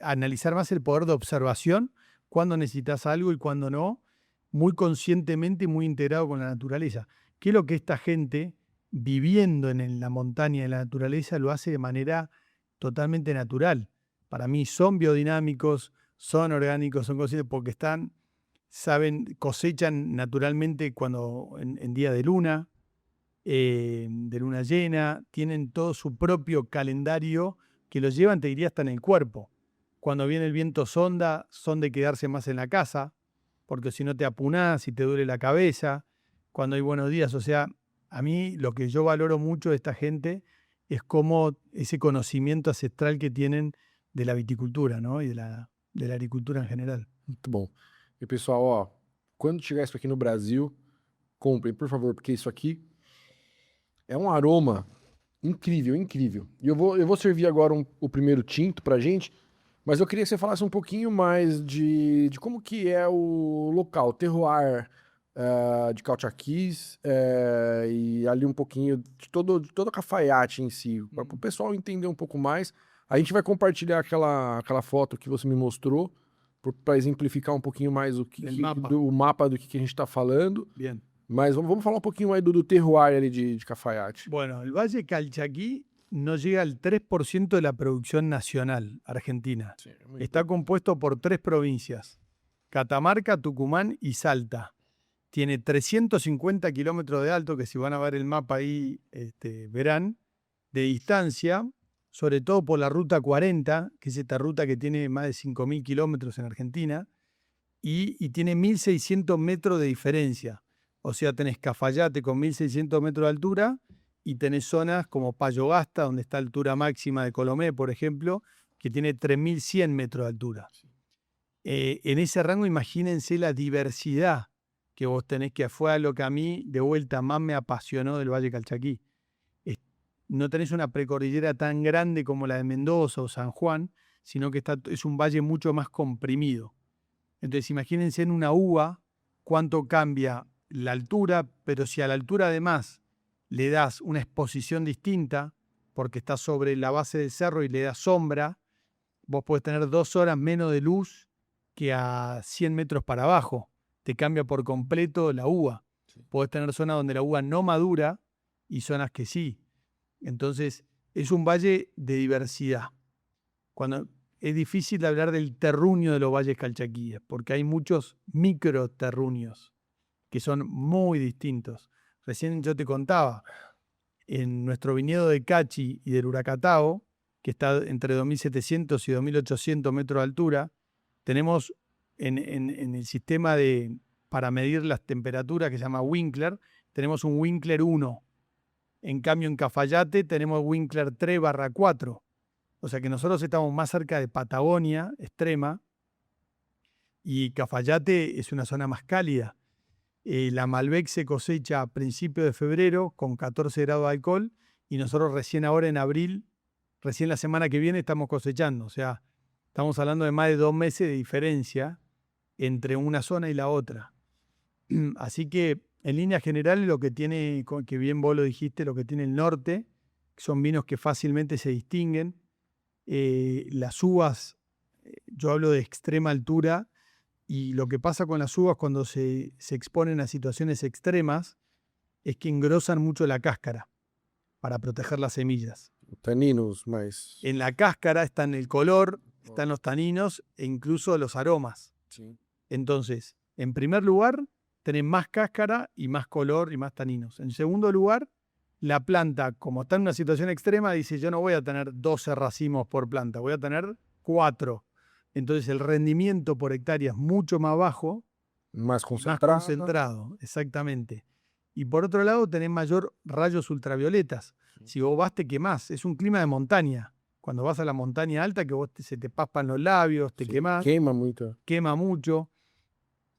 analizar más el poder de observación, cuándo necesitas algo y cuándo no, muy conscientemente y muy integrado con la naturaleza. ¿Qué es lo que esta gente, viviendo en la montaña y en la naturaleza, lo hace de manera totalmente natural? Para mí son biodinámicos, son orgánicos, son conscientes porque cosechan naturalmente cuando en día de luna llena, tienen todo su propio calendario que los llevan, te diría, hasta en el cuerpo. Cuando viene el viento sonda, son de quedarse más en la casa, porque si no te apunás y te duele la cabeza. Cuando hay buenos días, o sea, a mí lo que yo valoro mucho de esta gente es cómo ese conocimiento ancestral que tienen de la viticultura, ¿no? Y de la agricultura en general. Muito bom. E pessoal, ó, quando chegar isso aqui no Brasil, comprem, por favor, porque isso aqui é um aroma incrível, incrível. E eu vou servir agora o primeiro tinto pra gente, mas eu queria que você falasse um pouquinho mais de como que é o local, o terroir de Calchaquís, e ali um pouquinho de todo a Cafayate em si, para o pessoal entender um pouco mais. A gente vai compartilhar aquela foto que você me mostrou, para exemplificar um pouquinho mais do mapa do que a gente está falando. Bien. Mas vamos falar um pouquinho aí do terroir ali de Cafayate. Bueno, el Valle Calchaquí no llega al 3% de la producción nacional argentina. Sí, Está compuesto por 3 provincias, Catamarca, Tucumán y Salta. Tiene 350 kilómetros de alto, que si van a ver el mapa ahí verán, de distancia, sobre todo por la Ruta 40, que es esta ruta que tiene más de 5.000 kilómetros en Argentina, y tiene 1.600 metros de diferencia. O sea, tenés Cafayate con 1.600 metros de altura y tenés zonas como Payogasta, donde está la altura máxima de Colomé, por ejemplo, que tiene 3.100 metros de altura. En ese rango, imagínense la diversidad que vos tenés, que fue lo que a mí, de vuelta, más me apasionó del Valle Calchaquí. No tenés una precordillera tan grande como la de Mendoza o San Juan, sino que es un valle mucho más comprimido. Entonces, imagínense en una uva cuánto cambia la altura, pero si a la altura además le das una exposición distinta, porque está sobre la base del cerro y le das sombra, vos podés tener 2 horas menos de luz que a 100 metros para abajo. Te cambia por completo la uva. Sí. Podés tener zonas donde la uva no madura y zonas que sí. Entonces, es un valle de diversidad. Es difícil hablar del terruño de los valles calchaquíes, porque hay muchos microterruños que son muy distintos. Recién yo te contaba, en nuestro viñedo de Cachi y del Huracatao, que está entre 2.700 y 2.800 metros de altura, tenemos en el sistema para medir las temperaturas, que se llama Winkler, tenemos un Winkler 1. En cambio, en Cafayate tenemos Winkler 3/4. O sea que nosotros estamos más cerca de Patagonia extrema y Cafayate es una zona más cálida. La Malbec se cosecha a principios de febrero con 14 grados de alcohol y nosotros recién ahora en abril, recién la semana que viene estamos cosechando. O sea, Estamos hablando de más de 2 meses de diferencia entre una zona y la otra. Así que, en líneas generales, lo que tiene, que bien vos lo dijiste, lo que tiene el norte, son vinos que fácilmente se distinguen. Las uvas, yo hablo de extrema altura, y lo que pasa con las uvas cuando se exponen a situaciones extremas es que engrosan mucho la cáscara para proteger las semillas. Taninos, mas... En la cáscara están el color, están los taninos e incluso los aromas. Sim. Entonces, en primer lugar, tenés más cáscara y más color y más taninos. En segundo lugar, la planta, como está en una situación extrema, dice, yo no voy a tener 12 racimos por planta, voy a tener 4. Entonces el rendimiento por hectárea es mucho más bajo, Mais y más concentrado. concentrado, exactamente. Y por otro lado, tenés mayor rayos ultravioletas. Si vos vas, te quemás. Es un clima de montaña. Cuando vas a la montaña alta, que vos se te paspan los labios, te Sim, quemás, queima muito. quema mucho.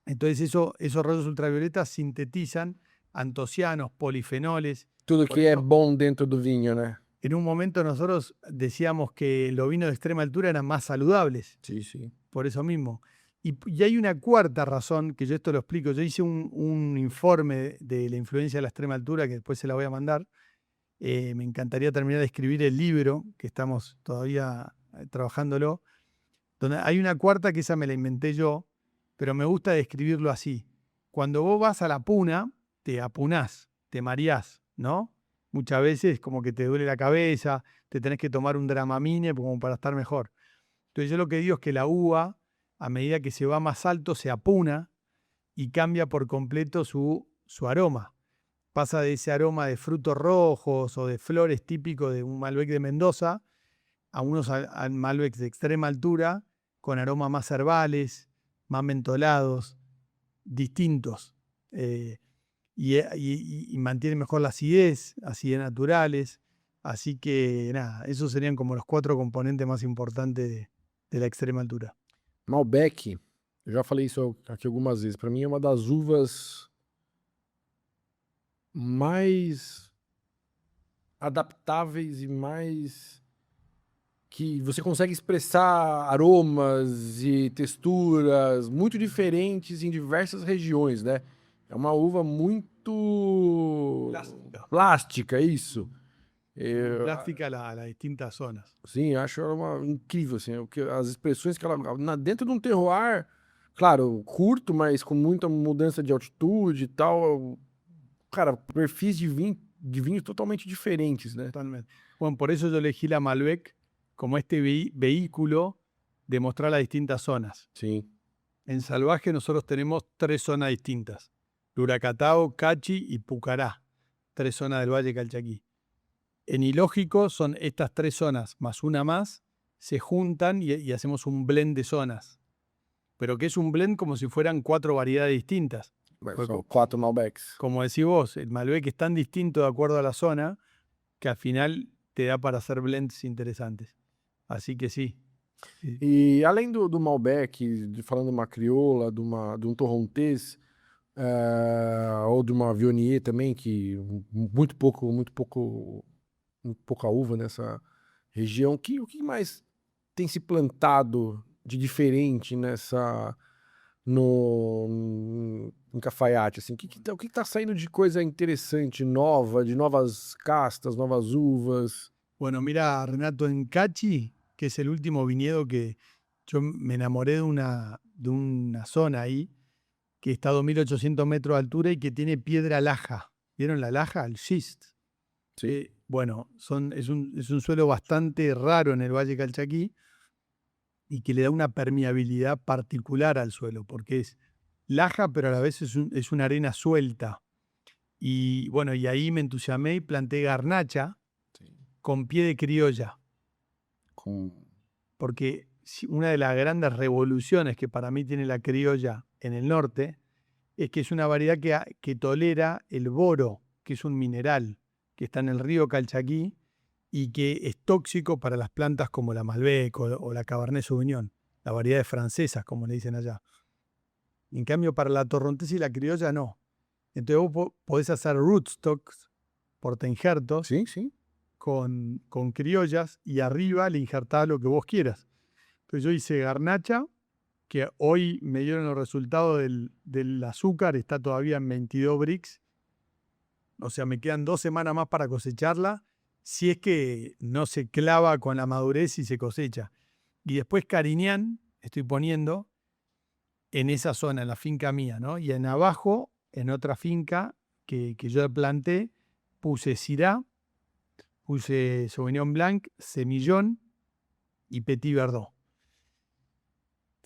Entonces esos rayos ultravioletas sintetizan antocianos, polifenoles. Tudo Por que é eso, bom dentro do vinho, né? en un momento nosotros decíamos que los vinos de extrema altura eran más saludables, Sim, sim. por eso mismo. Y hay una cuarta razón, que yo esto lo explico. Yo hice un informe de la influencia de la extrema altura, que después se la voy a mandar. Me encantaría terminar de escribir el libro, que estamos todavía trabajándolo, donde hay una cuarta que esa me la inventé yo, pero me gusta describirlo así. Cuando vos vas a la puna, te apunás, te mareás, ¿no? Muchas veces como que te duele la cabeza, te tenés que tomar un Dramamine como para estar mejor. Entonces yo lo que digo es que la uva, a medida que se va más alto, se apuna y cambia por completo su aroma. Pasa de ese aroma de frutos rojos o de flores típico de un Malbec de Mendoza a unos Malbecs de extrema altura con aromas más herbales, más mentolados, distintos. Y mantiene mejor la acidez naturales. Así que nada, esos serían como los 4 componentes más importantes de la extrema altura. Malbec, eu já falei isso aqui algumas vezes, para mim é uma das uvas mais adaptáveis e mais que você consegue expressar aromas e texturas muito diferentes em diversas regiões, né? É uma uva muito plástica, isso. Plástica a las distintas zonas. Sim, acho ela incrível, assim, as expressões que ela... dentro de um terroir, claro, curto, mas com muita mudança de altitude e tal, cara, perfis de vinho totalmente diferentes, né? Totalmente. Bueno, por eso yo elegí la Malbec como este vehículo de mostrar las distintas zonas. Sim. En salvaje nosotros tenemos 3 zonas distintas: Luracatao, Cachi y Pucará, 3 zonas del Valle Calchaquí. En ilógico son estas 3 zonas más una más, se juntan y hacemos un blend de zonas. Pero que es un blend como si fueran 4 variedades distintas. São 4 Malbecs. Como decís vos, el Malbec es tan distinto de acuerdo a la zona que al final te da para hacer blends interesantes. Así que sí. E além do Malbec, falando de uma crioula, de um torrontés, ou de uma Viognier também, que muito pouca uva nessa região, o que mais tem se plantado de diferente em Cafayate, assim? O que tá saindo de coisa interessante, nova, de novas castas, novas uvas? Bueno, mira, Renato, en Cachi, que es el último viñedo que yo me enamoré de una zona ahí, que está a 2.800 metros de altura y que tiene piedra laja. ¿Vieron la laja? El schist. Sí. Bueno, es un suelo bastante raro en el Valle Calchaquí y que le da una permeabilidad particular al suelo, porque es laja, pero a la vez es una arena suelta. Y bueno, y ahí me entusiasmé y planté garnacha con pie de criolla. Porque una de las grandes revoluciones que para mí tiene la criolla en el norte es que es una variedad que tolera el boro, que es un mineral que está en el río Calchaquí y que es tóxico para las plantas como la Malbec o la Cabernet Sauvignon, las variedades francesas, como le dicen allá. En cambio, para la torrontés y la criolla no. Entonces vos podés hacer rootstocks, portainjertos, Sim, sim. con criollas, y arriba le injertás lo que vos quieras. Pues yo hice garnacha, que hoy me dieron los resultados del azúcar, está todavía en 22 brix. O sea, me quedan 2 semanas más para cosecharla, si es que no se clava con la madurez y se cosecha. Y después Cariñán estoy poniendo en esa zona, en la finca mía, ¿no? Y en abajo, en otra finca que yo planté, puse Syrah, puse Sauvignon Blanc, Semillón y Petit Verdot.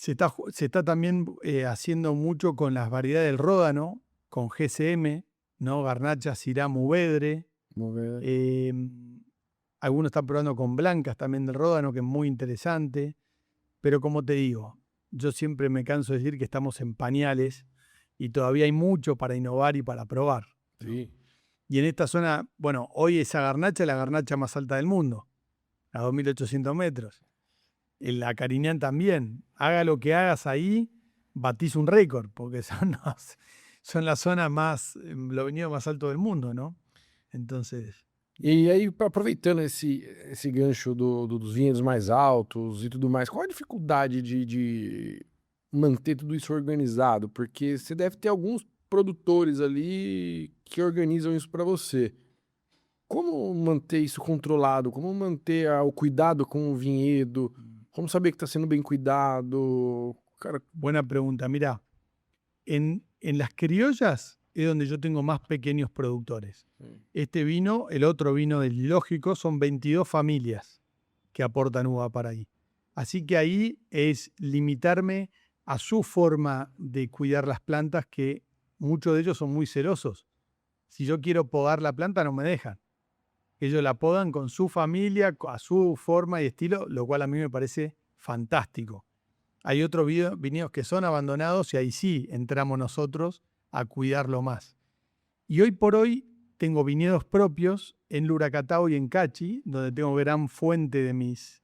Se está también haciendo mucho con las variedades del Ródano, con GCM, ¿no? Garnacha, Syrah, Mourvèdre. Algunos están probando con blancas también del Ródano, que es muy interesante. Pero como te digo, yo siempre me canso de decir que estamos en pañales y todavía hay mucho para innovar y para probar. Sí. Y en esta zona, bueno, hoy esa garnacha es la garnacha más alta del mundo, a 2.800 metros. En la Cariñán también. Haga lo que hagas ahí, batís un récord, porque son la zona más, los viñedos más altos del mundo, ¿no? Entonces, E aí, aproveitando esse gancho dos vinhedos mais altos e tudo mais, qual a dificuldade de manter tudo isso organizado? Porque você deve ter alguns produtores ali que organizam isso para você. Como manter isso controlado? Como manter o cuidado com o vinhedo? Como saber que está sendo bem cuidado? Cara, buena pregunta. Mirá, en las criollas es donde yo tengo más pequeños productores. Este vino, el otro vino del Lógico, son 22 familias que aportan uva para ahí. Así que ahí es limitarme a su forma de cuidar las plantas, que muchos de ellos son muy celosos. Si yo quiero podar la planta, no me dejan. Ellos la podan con su familia, a su forma y estilo, lo cual a mí me parece fantástico. Hay otros viñedos que son abandonados y ahí sí entramos nosotros a cuidarlo más. Y hoy por hoy tengo viñedos propios en Luracatao y en Cachi, donde tengo gran fuente de mis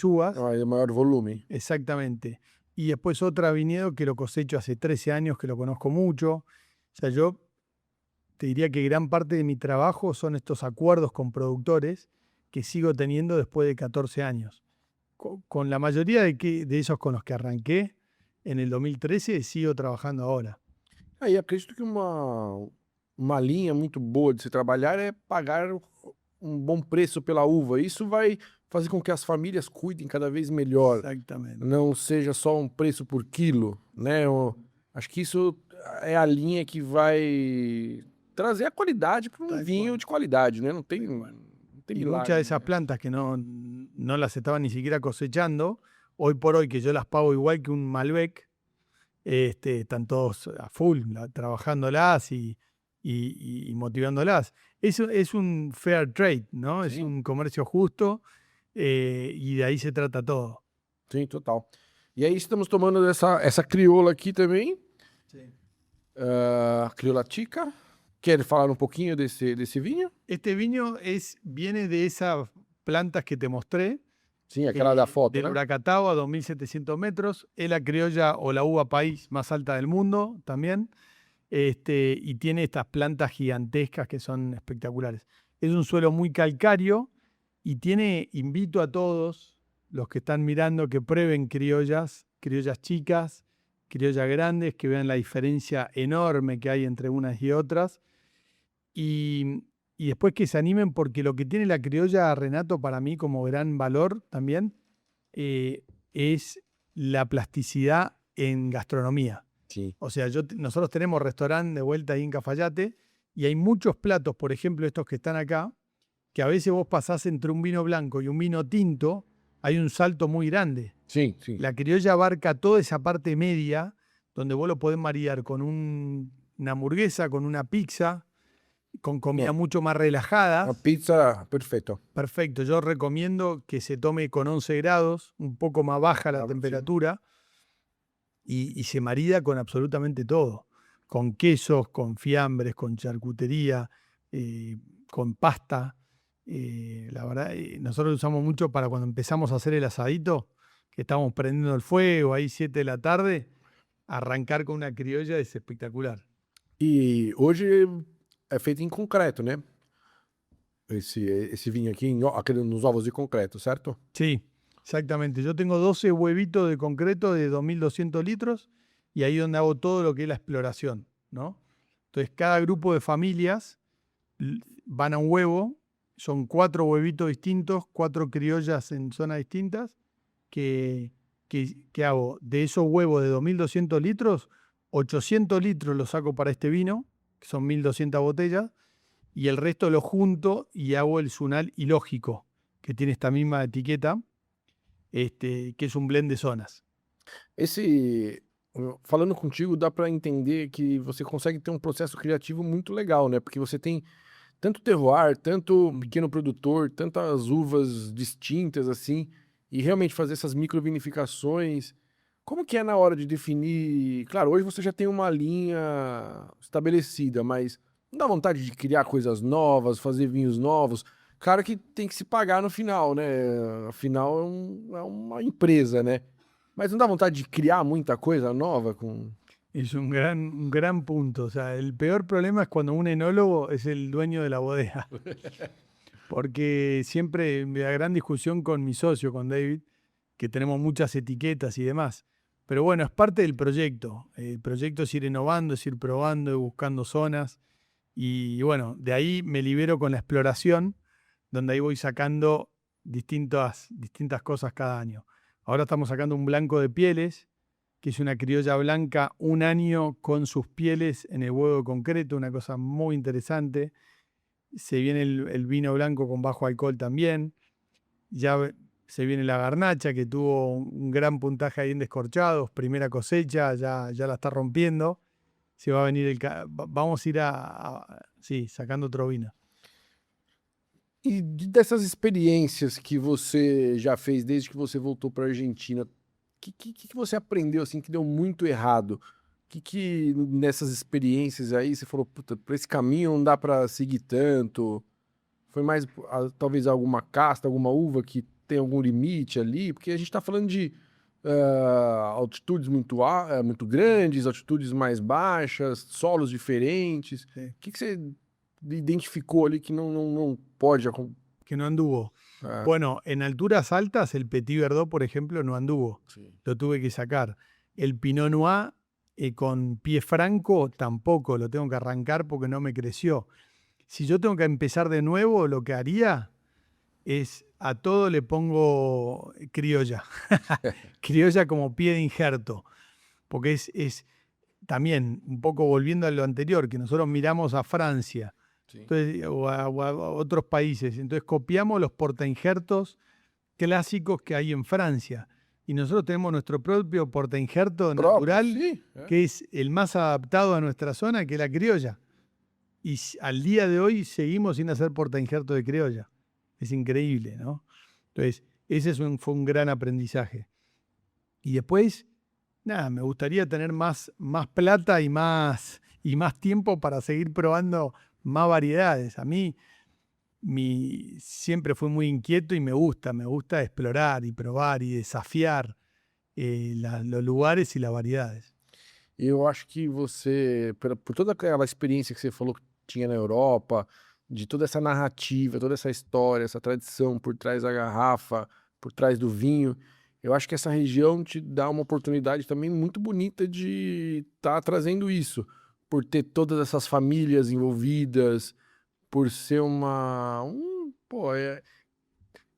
uvas. de maior volume. Exactamente. Y después otra viñedo que lo cosecho hace 13 años, que lo conozco mucho. O sea, yo te diría que gran parte de mi trabajo son estos acuerdos con productores que sigo teniendo después de 14 años. Con la mayoría de esos con los que arranqué en el 2013, sigo trabajando ahora. E acredito que uma linha muito boa de se trabalhar é pagar um bom preço pela uva. Isso vai fazer com que as famílias cuidem cada vez melhor. Exactamente. Não seja só um preço por quilo, né? Acho que isso é a linha que vai trazer a qualidade para um vinho de qualidade, né? Não tem Y milagre. muchas de esas plantas que no las estaban ni siquiera cosechando, hoy por hoy que yo las pago igual que un Malbec, están todos a full trabajándolas y motivándolas. Es un fair trade, ¿no? Sí. Es un comercio justo, y de ahí se trata todo. Sim, total. E aí estamos tomando essa crioula aqui também, crioula chica. ¿Quieres falar un pouquinho desse vinho? Este vino viene de esas plantas que te mostré, Sim, aquela da foto, del né? Huracatao a 2.700 metros. Es la criolla o la uva país más alta del mundo también. Y tiene estas plantas gigantescas que son espectaculares. Es un suelo muy calcáreo y invito a todos los que están mirando que prueben criollas chicas, criollas grandes, que vean la diferencia enorme que hay entre unas y otras. Y después que se animen, porque lo que tiene la criolla, Renato, para mí como gran valor también, es la plasticidad en gastronomía. Sí. O sea, nosotros tenemos restaurante de vuelta ahí en Cafayate y hay muchos platos, por ejemplo estos que están acá, que a veces vos pasás entre un vino blanco y un vino tinto, hay un salto muy grande. Sí, sí. La criolla abarca toda esa parte media, donde vos lo podés maridar con una hamburguesa, con una pizza, con comida mucho más relajada. Uma pizza, perfeito. Perfecto, yo recomiendo que se tome con 11 grados, un poco más baja la temperatura, y se marida con absolutamente todo. Con quesos, con fiambres, con charcutería, con pasta. La verdad, nosotros lo usamos mucho para cuando empezamos a hacer el asadito, que estamos prendiendo el fuego ahí 7 de la tarde, arrancar con una criolla es espectacular. E hoje é feito em concreto, né? Esse vinho aqui, nos ovos de concreto, certo? Sí, Exactamente. Yo tengo 12 huevitos de concreto de 2.200 litros y ahí donde hago todo lo que es la exploración, ¿no? Entonces, cada grupo de familias van a un huevo, son 4 huevitos distintos, 4 criollas en zonas distintas, que hago de esos huevos de 2.200 litros, 800 litros los saco para este vino, que son 1.200 botellas, y el resto lo junto y hago el Sunal ilógico, que tiene esta misma etiqueta, que es um blend de zonas. Falando contigo, dá para entender que você consegue ter um processo criativo muito legal, né? Porque você tem tanto terroir, tanto pequeno produtor, tantas uvas distintas assim, e realmente fazer essas microvinificações. Como que é na hora de definir? Claro, hoje você já tem uma linha estabelecida, mas não dá vontade de criar coisas novas, fazer vinhos novos? Claro que tem que se pagar no final, né? Afinal, é uma empresa, né? Mas não dá vontade de criar muita coisa nova com. Es un gran punto. O sea, el peor problema es cuando un enólogo es el dueño de la bodega. Porque siempre me da gran discusión con mi socio, con David, que tenemos muchas etiquetas y demás. Pero bueno, es parte del proyecto. El proyecto es ir innovando, es ir probando y buscando zonas. Y bueno, de ahí me libero con la exploración, donde ahí voy sacando distintas cosas cada año. Ahora estamos sacando un blanco de pieles, que es una criolla blanca, 1 año con sus pieles en el huevo de concreto, una cosa muy interesante. Se viene el vino blanco con bajo alcohol también. Ya se viene la garnacha, que tuvo un gran puntaje ahí en descorchados, primera cosecha, ya la está rompiendo. Se va a venir vamos a ir sí, sacando otro vino. E dessas experiências que você já fez desde que você voltou para a Argentina, o que você aprendeu assim que deu muito errado? Que nessas experiências aí você falou, puta, por esse caminho não dá para seguir tanto? Foi mais talvez alguma casta, alguma uva que tem algum limite ali? Porque a gente está falando de altitudes muito grandes, altitudes mais baixas, solos diferentes. Sí. O que você identificou ali que não pode acontecer? Que no anduvo. Bueno, en alturas altas el Petit Verdot, por ejemplo, no anduvo. Sí. Lo tuve que sacar. El Pinot Noir con pie franco tampoco, lo tengo que arrancar porque no me creció. Si yo tengo que empezar de nuevo, lo que haría es a todo le pongo criolla. Criolla como pie de injerto. Porque es también, un poco volviendo a lo anterior, que nosotros miramos a Francia. Sí. Entonces, o a otros países. Entonces copiamos los portainjertos clásicos que hay en Francia. Y nosotros tenemos nuestro propio portainjerto natural, sí, que es el más adaptado a nuestra zona, que es la criolla. Y al día de hoy seguimos sin hacer portainjerto de criolla. Es increíble, ¿no? Entonces, ese fue un gran aprendizaje. Y después, nada, me gustaría tener más plata y más tiempo para seguir probando más variedades. A mí siempre fui muy inquieto y me gusta explorar y probar y desafiar los lugares y las variedades. Eu acho que você, por toda aquela experiência que você falou que tinha na Europa, de toda essa narrativa, toda essa história, essa tradição por trás da garrafa, por trás do vinho, eu acho que essa região te dá uma oportunidade também muito bonita de estar trazendo isso, por ter todas essas famílias envolvidas, por ser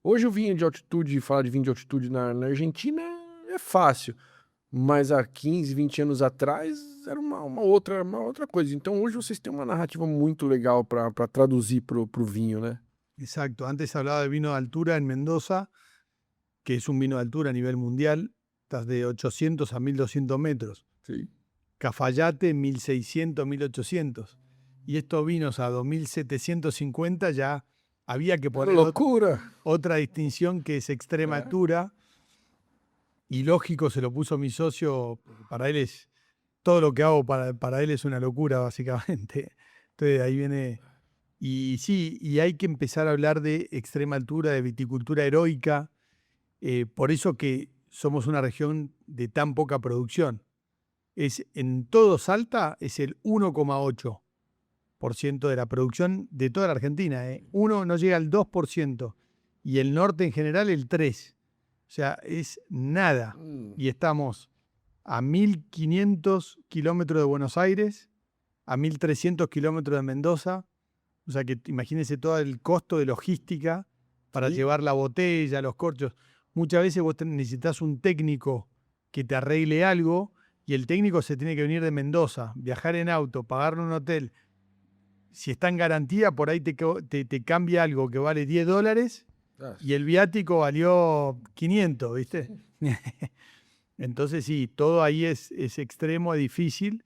hoje o vinho de altitude, falar de vinho de altitude na Argentina é fácil, mas há 15, 20 anos atrás era uma outra coisa. Então hoje vocês têm uma narrativa muito legal para traduzir pro vinho, né? Exacto. Antes hablaba de vino de altura en Mendoza, que es un vino de altura a nivel mundial, estás de 800 a 1.200 metros. Sí. Cafayate 1.600, 1.800. Y estos vinos a 2.750 ya había que poner otra distinción, que es extrema altura. Y lógico, se lo puso mi socio, para él es, todo lo que hago para él es una locura, básicamente. Entonces ahí viene. Y sí, y hay que empezar a hablar de extrema altura, de viticultura heroica. Por eso que somos una región de tan poca producción. En todo Salta es el 1,8% de la producción de toda la Argentina. Uno no llega al 2%. Y el norte en general el 3%. O sea, es nada. Hum. Y estamos a 1.500 kilómetros de Buenos Aires, a 1.300 kilómetros de Mendoza. O sea que imagínense todo el costo de logística para Sí. llevar la botella, los corchos. Muchas veces vos necesitas un técnico que te arregle algo y el técnico se tiene que venir de Mendoza, viajar en auto, pagarle un hotel. Si está en garantía, por ahí te cambia algo que vale $10 Ah, y el viático valió 500, ¿viste? Entonces sí, todo ahí es extremo, es difícil,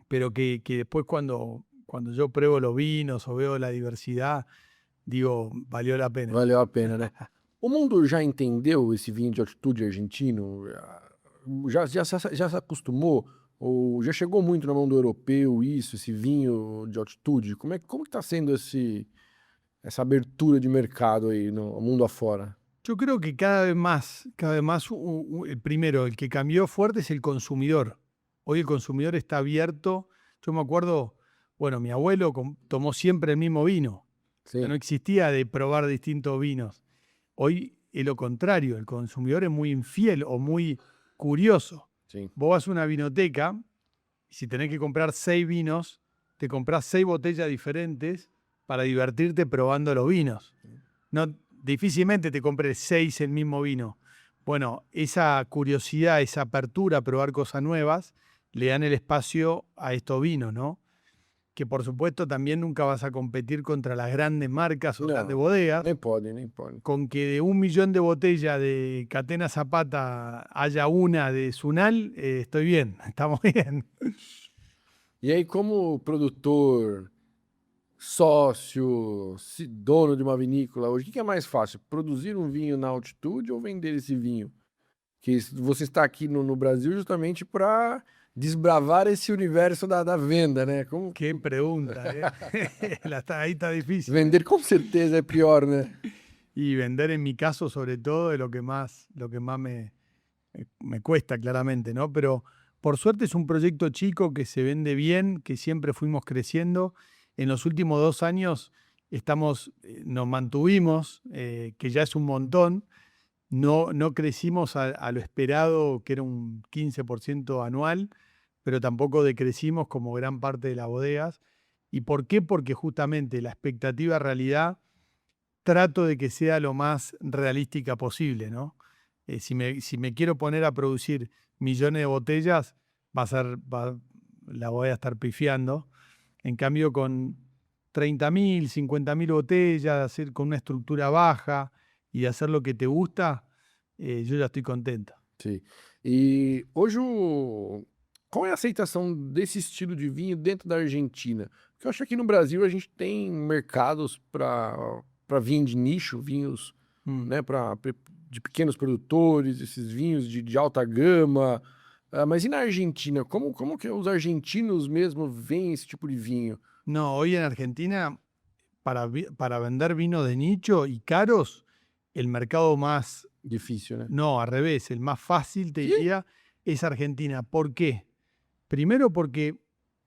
pero que después cuando yo pruebo los vinos o veo la diversidad, digo, valió la pena. valeu a pena, né? O mundo já entendeu esse vinho de altitude argentino? Já se acostumou? Ou já chegou muito na mão do europeu isso, esse vinho de altitude? Como que está sendo essa abertura de mercado aí no mundo afora? Yo creo que cada vez más, primero, el que cambió fuerte es el consumidor. Hoy el consumidor está abierto. Yo me acuerdo, bueno, mi abuelo tomó siempre el mismo vino. Sim. No existía de probar distintos vinos. Hoy es lo contrario, el consumidor es muy infiel o muy curioso. Sim. Vos vas a una vinoteca y si tenés que comprar 6 vinos, te comprás 6 botellas diferentes para divertirte probando los vinos. No, difícilmente te compres 6 el mismo vino. Bueno, esa curiosidad, esa apertura a probar cosas nuevas, le dan el espacio a estos vinos, ¿no? Que por supuesto también nunca vas a competir contra las grandes marcas o No, grandes bodegas. Nem pode, nem pode. Con que de 1 millón de botellas de Catena Zapata haya una de Sunal, estoy bien, estamos bien. E aí, como produtor, sócio, dono de uma vinícola hoje, o que é mais fácil? Produzir um vinho na altitude ou vender esse vinho? Que você está aqui no Brasil justamente para desbravar esse universo da venda, né? Como Qué pregunta, ¿eh? Ahí está difícil. vender com certeza é pior, né? Y vender en mi caso, sobre todo, es lo que más me cuesta claramente, ¿no? Pero por suerte es un proyecto chico que se vende bien, que siempre fuimos creciendo. En los últimos 2 años nos mantuvimos, que ya es un montón. No crecimos a lo esperado, que era un 15% anual, pero tampoco decrecimos como gran parte de las bodegas. ¿Y por qué? Porque justamente la expectativa realidad trato de que sea lo más realística posible, ¿no? Si me quiero poner a producir millones de botellas, la voy a estar pifiando. En cambio, con 30.000, 50.000 botellas, hacer con una estructura baja y de hacer lo que te gusta, yo ya estoy contento. Sim. E hoje, qual é a aceitação desse estilo de vinho dentro da Argentina? Porque eu acho que aqui no Brasil a gente tem mercados para vinho de nicho, vinhos, né, de pequenos produtores, esses vinhos de alta gama. Mas e na Argentina? Como que os argentinos mesmo veem esse tipo de vinho? No, hoy en Argentina, para vender vinos de nicho y caros, el mercado más... Difícil, né? No, al revés, el más fácil, te ¿Sí? diría, es Argentina. ¿Por qué? Primero porque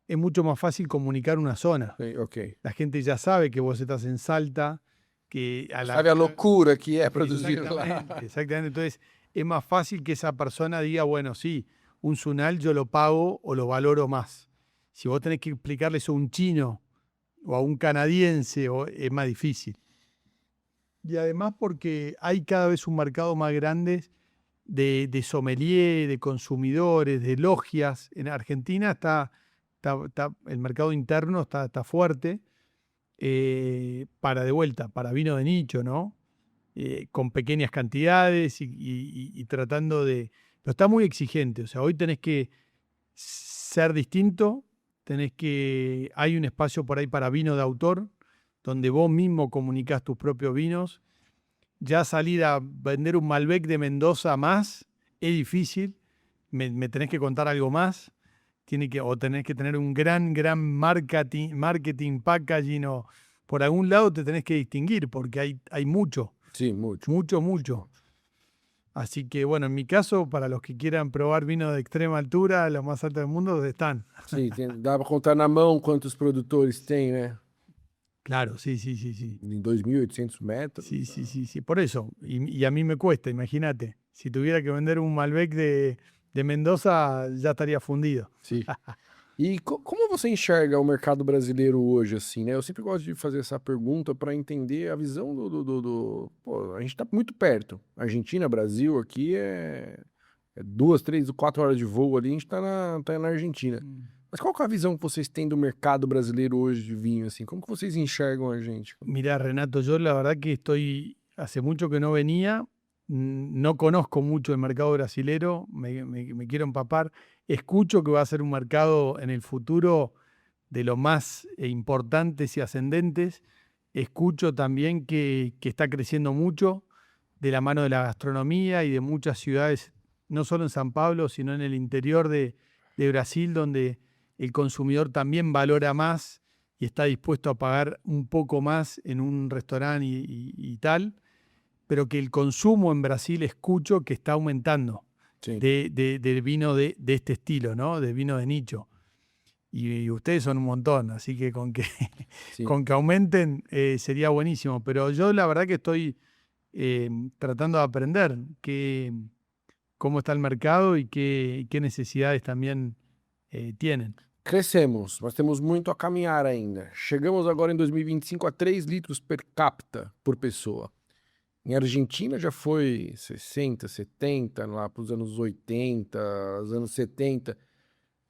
es mucho más fácil comunicar una zona. Sim, ok. La gente ya sabe que vos estás en Salta, que Sabe a loucura que é produzir lá. Exactamente, exactamente. Entonces, es más fácil que esa persona diga, bueno, sí, un Sunal yo lo pago o lo valoro más. Si vos tenés que explicarle eso a un chino o a un canadiense, es más difícil. Y además porque hay cada vez un mercado más grande de sommelier, de consumidores, de logias. En Argentina está el mercado interno está fuerte para vino de nicho, ¿no? Con pequeñas cantidades y tratando de... Pero está muy exigente, o sea, hoy tenés que ser distinto, hay un espacio por ahí para vino de autor, donde vos mismo comunicás tus propios vinos. Ya salir a vender un Malbec de Mendoza más es difícil, me tenés que contar algo más, o tenés que tener un gran marketing, packaging, o por algún lado te tenés que distinguir, porque hay mucho. Sim, muito. Mucho. Así que, bueno, en mi caso, para los que quieran probar vino de extrema altura, los más altos del mundo, están. Sim, dá para contar na mão quantos produtores tem, né? Claro, sí, sí, sí, sí. em 2.800 metros. Sí, sí, sí, sí. Por eso. Y a mí me cuesta, imagínate. Si tuviera que vender un Malbec de Mendoza, ya estaría fundido. Sim. E como você enxerga o mercado brasileiro hoje, assim, né? Eu sempre gosto de fazer essa pergunta para entender a visão Pô, a gente tá muito perto. Argentina, Brasil, aqui é 2, 3, 4 horas de voo ali, a gente tá na Argentina. Mas qual que é a visão que vocês têm do mercado brasileiro hoje de vinho, assim? Como que vocês enxergam a gente? Mirá, Renato, yo la verdad que hace mucho que no venía, no conozco mucho el mercado brasilero, me quiero empapar. Escucho que va a ser un mercado en el futuro de los más importantes y ascendentes. Escucho también que está creciendo mucho de la mano de la gastronomía y de muchas ciudades, no solo en San Pablo, sino en el interior de Brasil, donde el consumidor también valora más y está dispuesto a pagar un poco más en un restaurante y tal, pero que el consumo en Brasil escucho que está aumentando Sim. del vino de este estilo, ¿no? De vino de nicho. Y ustedes son un montón, así que Sim. con que aumenten sería buenísimo. Pero yo la verdad que estoy tratando de aprender cómo está el mercado y qué necesidades también tienen. Crescemos, mas temos muito a caminhar ainda. Chegamos agora em 2025 a 3 litros per capita por pessoa. Em Argentina já foi 60, 70, lá para os anos 80, os anos 70.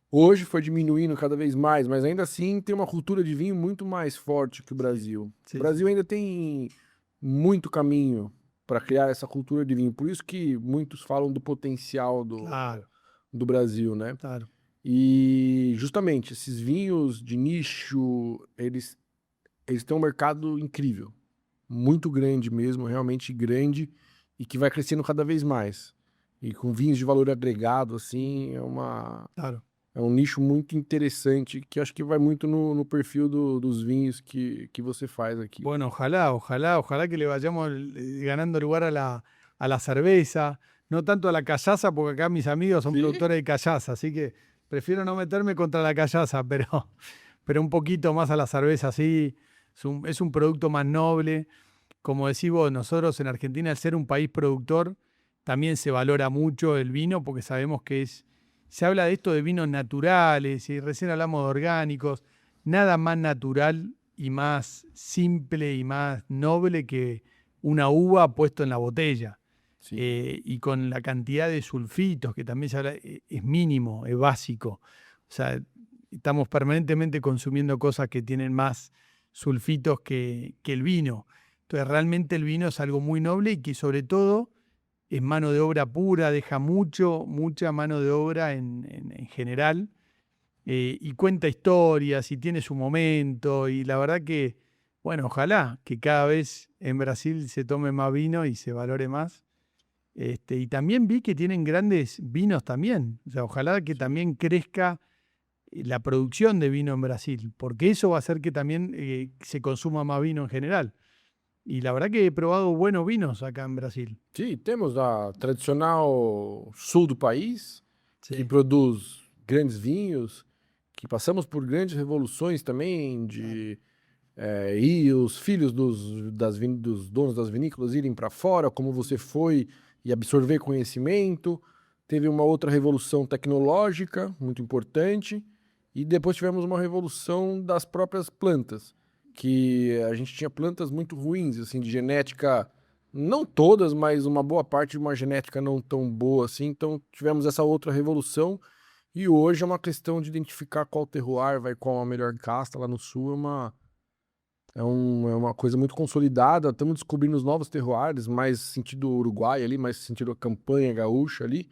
Hoje foi diminuindo cada vez mais, mas ainda assim tem uma cultura de vinho muito mais forte que o Brasil. Sí, O Brasil ainda tem muito caminho para criar essa cultura de vinho. Por isso que muitos falam do potencial claro, do Brasil, né? claro. E justamente esses vinhos de nicho, eles têm um mercado incrível, muito grande mesmo, realmente grande, e que vai crescendo cada vez mais. E com vinhos de valor agregado, assim, Claro. é um nicho muito interessante, que acho que vai muito no perfil dos vinhos que você faz aqui. Bueno, ojalá que le vayamos ganando lugar a la cerveza, no tanto a la callaza, porque acá mis amigos son Sí. productores de callaza, así que prefiero no meterme contra la callaza, pero un poquito más a la cerveza, sí. Es un producto más noble. Como decís vos, nosotros en Argentina, al ser un país productor, también se valora mucho el vino, porque sabemos que se habla de esto de vinos naturales, y recién hablamos de orgánicos, nada más natural y más simple y más noble que una uva puesto en la botella. Sim. Y con la cantidad de sulfitos, que también se habla, es mínimo, es básico. O sea, estamos permanentemente consumiendo cosas que tienen más sulfitos que el vino. Entonces, realmente el vino es algo muy noble y que sobre todo es mano de obra pura, deja mucha mano de obra en general, y cuenta historias y tiene su momento. Y la verdad que, bueno, ojalá que cada vez en Brasil se tome más vino y se valore más. Y también vi que tienen grandes vinos también. O sea, ojalá que también crezca la producción de vino en Brasil, porque eso va a hacer que también se consuma más vino en general. Y la verdad que he probado buenos vinos acá en Brasil. Sim, temos a tradicional sul do país, que Sí, produz grandes vinhos, que passamos por grandes revoluções também, e os filhos dos donos das vinícolas irem para fora, como você foi, e absorver conhecimento. Teve uma outra revolução tecnológica, muito importante, e depois tivemos uma revolução das próprias plantas, que a gente tinha plantas muito ruins, assim, de genética, não todas, mas uma boa parte de uma genética não tão boa assim, então tivemos essa outra revolução, e hoje é uma questão de identificar qual terroir vai qual a melhor casta lá no sul, é uma coisa muito consolidada. Estamos descobrindo os novos terroirs, mais sentido Uruguai ali, mais sentido a campanha gaúcha ali.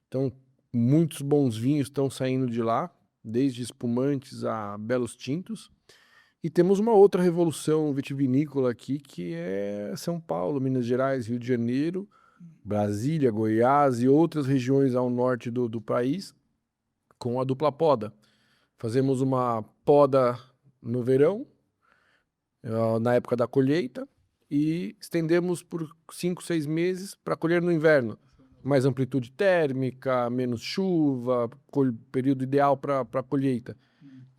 Então, muitos bons vinhos estão saindo de lá, desde espumantes a belos tintos. E temos uma outra revolução vitivinícola aqui, que é São Paulo, Minas Gerais, Rio de Janeiro, Brasília, Goiás e outras regiões ao norte do país, com a dupla poda. Fazemos uma poda no verão, na época da colheita, e estendemos por 5, 6 meses para colher no inverno. Mais amplitude térmica, menos chuva, período ideal para colheita.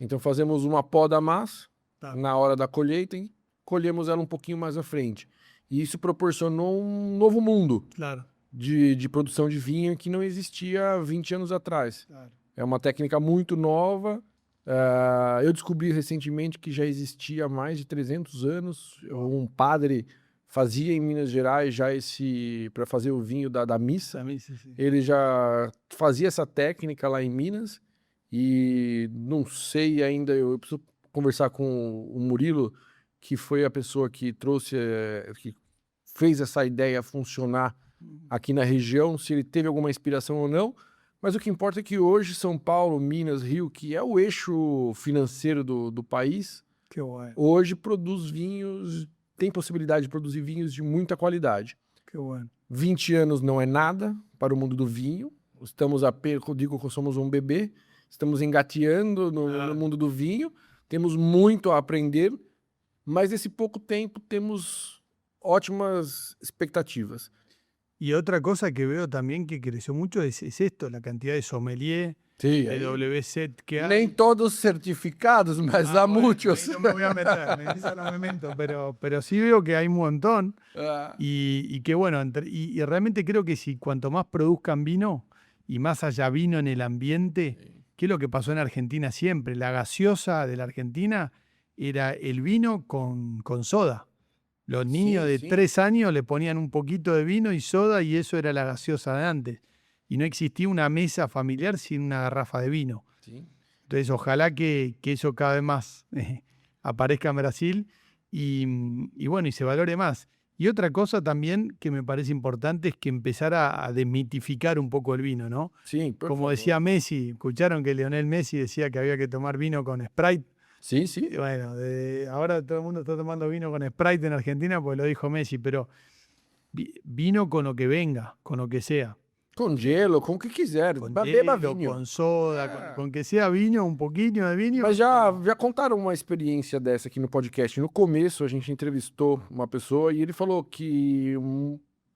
Então fazemos uma poda a mais, na hora da colheita e colhemos ela um pouquinho mais à frente. E isso proporcionou um novo mundo Claro, de produção de vinho que não existia há 20 anos atrás. claro. É uma técnica muito nova. Eu descobri recentemente que já existia há mais de 300 anos. Um padre fazia em Minas Gerais já para fazer o vinho da missa. También, sí, sí. Ele já fazia essa técnica lá em Minas e não sei ainda, eu preciso conversar com o Murilo, que foi a pessoa que trouxe, que fez essa ideia funcionar aqui na região, se ele teve alguma inspiração ou não. Mas o que importa é que hoje São Paulo, Minas, Rio, que é o eixo financeiro do país, Qué bueno, hoje produz vinhos, tem possibilidade de produzir vinhos de muita qualidade. qué bueno. 20 anos não é nada para o mundo do vinho. Estamos apenas, eu digo que somos um bebê, estamos engateando no mundo do vinho, temos muito a aprender, mas nesse pouco tempo temos ótimas expectativas. Y otra cosa que veo también que creció mucho es esto, la cantidad de sommelier, Sim, de WSET que hay. nem todos certificados, mas há Bueno, muitos. ahí no me voy a meter, en esa no me meto, pero sí veo que hay un montón. Ah, Y que bueno, y realmente creo que si cuanto más produzcan vino y más haya vino en el ambiente, que es lo que pasó en Argentina siempre, la gaseosa de la Argentina era el vino con soda. Los niños de sí. 3 años le ponían un poquito de vino y soda y eso era la gaseosa de antes. Y no existía una mesa familiar sin una garrafa de vino. sim. Entonces, ojalá que eso cada vez más aparezca en Brasil y bueno, y se valore más. Y otra cosa también que me parece importante es que empezar a desmitificar un poco el vino, ¿no? Sim, por Como favor. decía Messi, escucharon que Lionel Messi decía que había que tomar vino con Sprite. Sim, sim. Y bueno, ahora todo el mundo está tomando vino con Sprite en Argentina porque lo dijo Messi, pero vino con lo que venga, con lo que sea. Com gelo, com o que quiser. Con Beba hielo, vinho. con soda, con que sea vino, un poquito de vino. Mas já contaram uma experiência dessa aqui no podcast. No começo, a gente entrevistou uma pessoa e ele falou que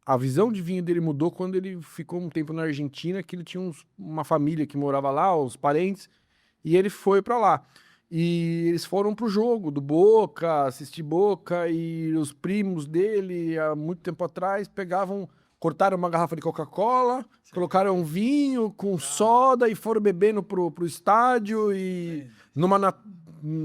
a visão de vinho dele mudou quando ele ficou um tempo na Argentina, que ele tinha uma família que morava lá, os parentes, e ele foi pra lá. E eles foram pro jogo do Boca, assistir Boca, e os primos dele, há muito tempo atrás, cortaram uma garrafa de Coca-Cola, colocaram um vinho com soda e foram bebendo pro estádio e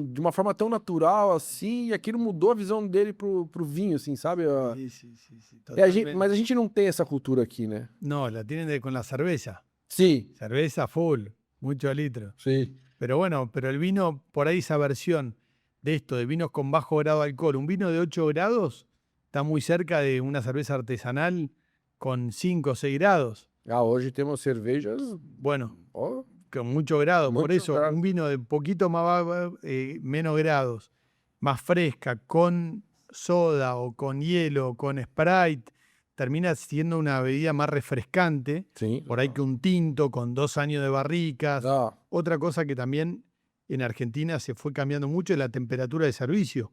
de uma forma tão natural assim, e aquilo mudou a visão dele pro vinho, assim, sabe? Sí, sí, sí, sí, Mas a gente não tem essa cultura aqui, né? No, la tienen con la cerveza. Sim, Cerveza full, muchos litros. sim. Pero bueno, pero el vino, por ahí esa versión de esto, de vinos con bajo grado de alcohol, un vino de 8 grados está muy cerca de una cerveza artesanal con 5 o 6 grados. Hoje temos cervejas, Bueno, ó, con mucho grado. Por Mucho eso, grado. un vino de poquito menos grados, más fresca, con soda o con hielo o con Sprite, termina siendo una bebida más refrescante, sim. por ahí que un tinto con 2 años de barricas. Ah, Otra cosa que también en Argentina se fue cambiando mucho es la temperatura de servicio.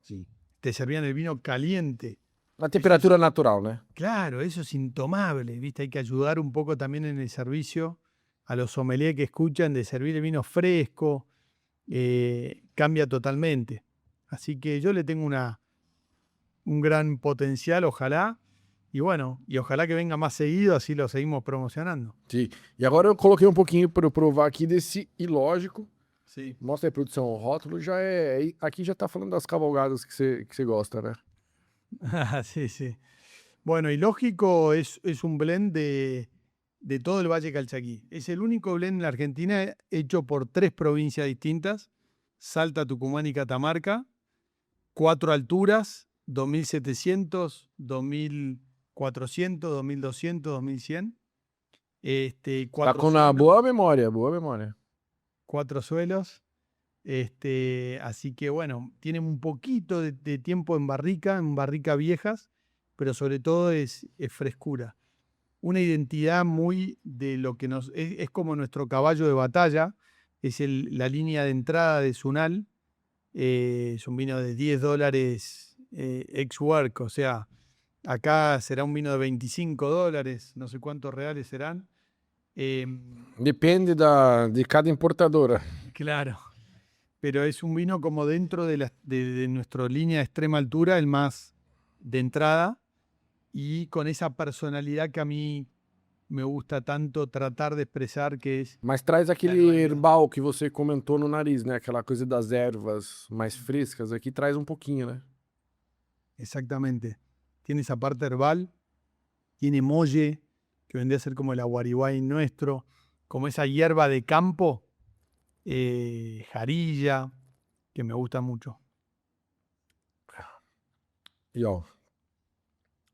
sim. Te servían el vino caliente. A temperatura natural, né? Claro, eso es intomable, ¿viste? Hay que ayudar un poco también en el servicio a los sommeliers que escuchan de servir el vino fresco. Cambia totalmente. Así que yo le tengo un gran potencial, ojalá. Y bueno, y ojalá que venga más seguido, así lo seguimos promocionando. Sim. E agora eu coloquei um pouquinho para eu provar aqui desse ilógico. Sí. Mostra aí, produção. O rótulo já é. Aqui já tá falando das cavalgadas que você gosta, né? Sí, sí. Bueno, y Lógico es un blend de todo el Valle Calchaquí. Es el único blend en la Argentina hecho por 3 provincias distintas: Salta, Tucumán y Catamarca. 4 alturas: 2700, 2400, 2200, 2100. Tá 4 com uma boa memória, boa memória. 4 suelos. Así que bueno, tienen un poquito de tiempo en barrica viejas, pero sobre todo es frescura. Una identidad muy de lo que es como nuestro caballo de batalla, es la línea de entrada de Sunal. Es un vino de $10 ex-work, o sea, acá será un vino de $25, no sé cuántos reales serán. Depende de cada importadora. Claro. pero es un vino como dentro de nuestra línea de extrema altura, el más de entrada, y con esa personalidad que a mí me gusta tanto tratar de expresar, que es Mas traz aquele herbal. herbal que você comentou no nariz, né? Aquela coisa das ervas mais frescas. Aqui traz um pouquinho, né? Exactamente. Tiene esa parte herbal, tiene molle, que vendría a ser como el aguariguay nuestro, como esa hierba de campo, jarilla, que me gusta mucho. E ó,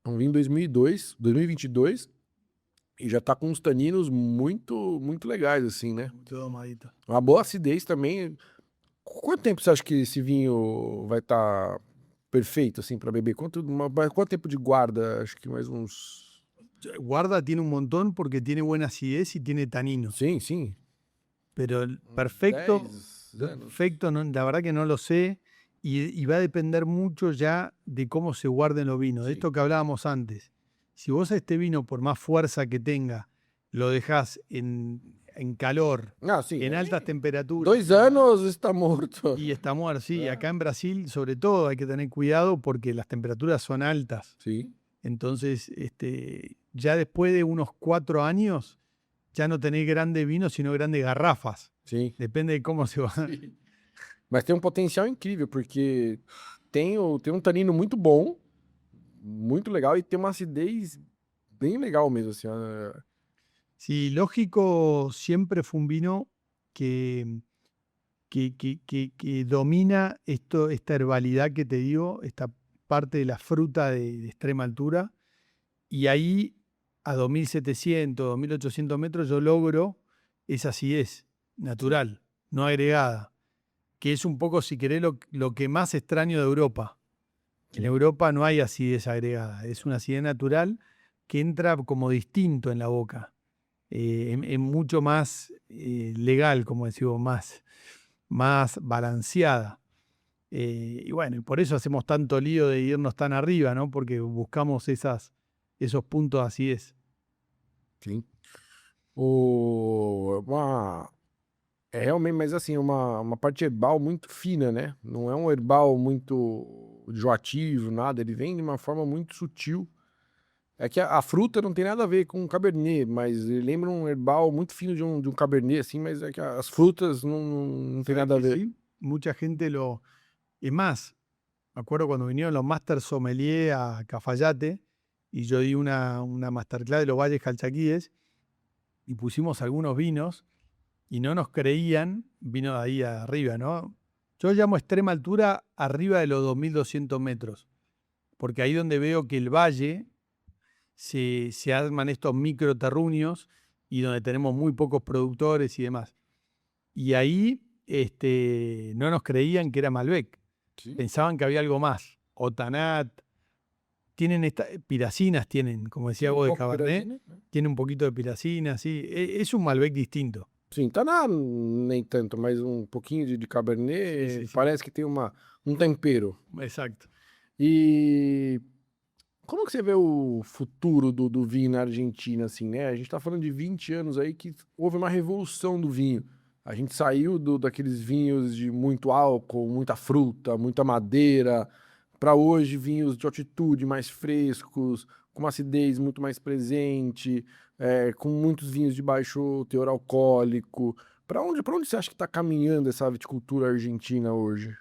um vinho 2022 e já tá com uns taninos muito legais, assim, né? Todo domadito. Uma boa acidez também. Quanto tempo você acha que esse vinho vai estar perfeito, assim, para beber? Quanto tempo de guarda? Acho que mais uns... Guarda tiene un montón porque tiene buena acidez y tiene taninos. Sim, sim. Pero perfecto, 10 anos. perfecto, la verdad que no lo sé. Y va a depender mucho ya de cómo se guarden los vinos. De Sí. esto que hablábamos antes. Si vos a este vino, por más fuerza que tenga, lo dejás en calor, Ah, sim. en altas temperaturas. 2 anos está morto. Y está muerto, sí. Ah. Acá en Brasil, sobre todo, hay que tener cuidado porque las temperaturas son altas. Sim. Entonces, ya después de unos 4 años, ya no tenés grandes vinos, sino grandes garrafas. Sim. Depende de cómo se va. Mas tem um potencial incrível, porque tem um tanino muito bom, muito legal, e tem uma acidez bem legal mesmo, assim. Sí, Lógico siempre fue un vino que domina esta herbalidad que te digo, esta parte de la fruta de extrema altura. Y ahí, a 2700, 2800 metros, yo logro esa acidez natural, no agregada, que es un poco, si querés, lo que más extraño de Europa. En Europa no hay acidez agregada, es una acidez natural que entra como distinto en la boca, es mucho más legal, como decimos, más balanceada. Y bueno, y por eso hacemos tanto lío de irnos tan arriba, ¿no? Porque buscamos esos puntos de acidez. Sim. É realmente, mas assim, uma parte herbal muito fina, né? Não é um herbal muito enjoativo, nada. Ele vem de uma forma muito sutil. É que a fruta não tem nada a ver com o Cabernet, mas ele lembra um herbal muito fino de um Cabernet, assim, mas é que as frutas não tem nada a ver. Sí, mucha gente lo... Es más, me acuerdo cuando vinieron los Master Sommelier a Cafayate y yo di una masterclass de los Valles Calchaquíes y pusimos algunos vinos y no nos creían, vino de ahí arriba, ¿no? Yo llamo extrema altura arriba de los 2200 metros, porque ahí donde veo que el valle se arman estos microterruños y donde tenemos muy pocos productores y demás. Y ahí no nos creían que era Malbec. Sí. Pensaban que había algo más. O Tanat. Tienen piracinas, como decía vos de Cabernet. Tiene un poquito de piracina, sí. Es un Malbec distinto. Sim, tá nem tanto, mas um pouquinho de Cabernet Sim. parece que tem um tempero. Exacto. E como que você vê o futuro do vinho na Argentina, assim, né? A gente tá falando de 20 anos aí que houve uma revolução do vinho. A gente saiu daqueles vinhos de muito álcool, muita fruta, muita madeira, para hoje vinhos de altitude mais frescos, com uma acidez muito mais presente, com muitos vinhos de baixo teor alcoólico. Para onde você acha que está caminhando essa viticultura argentina hoje?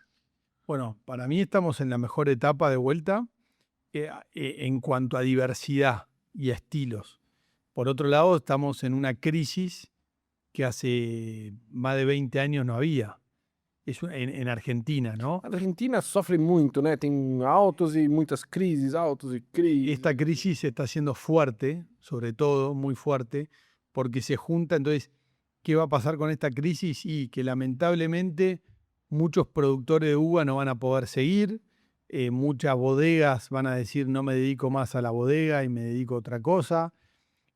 Bueno, para mí estamos en la mejor etapa de vuelta en cuanto a diversidad y a estilos. Por otro lado, estamos en una crisis que hace más de 20 años no había. Es en Argentina, ¿no? A Argentina sofre muito, né? Tem altos e muitas crises, altos e crises. Esta crisis está siendo fuerte, sobre todo, muy fuerte, porque se junta. Entonces, ¿qué va a pasar con esta crisis? Y que lamentablemente muchos productores de uva no van a poder seguir, muchas bodegas van a decir no me dedico más a la bodega y me dedico a otra cosa.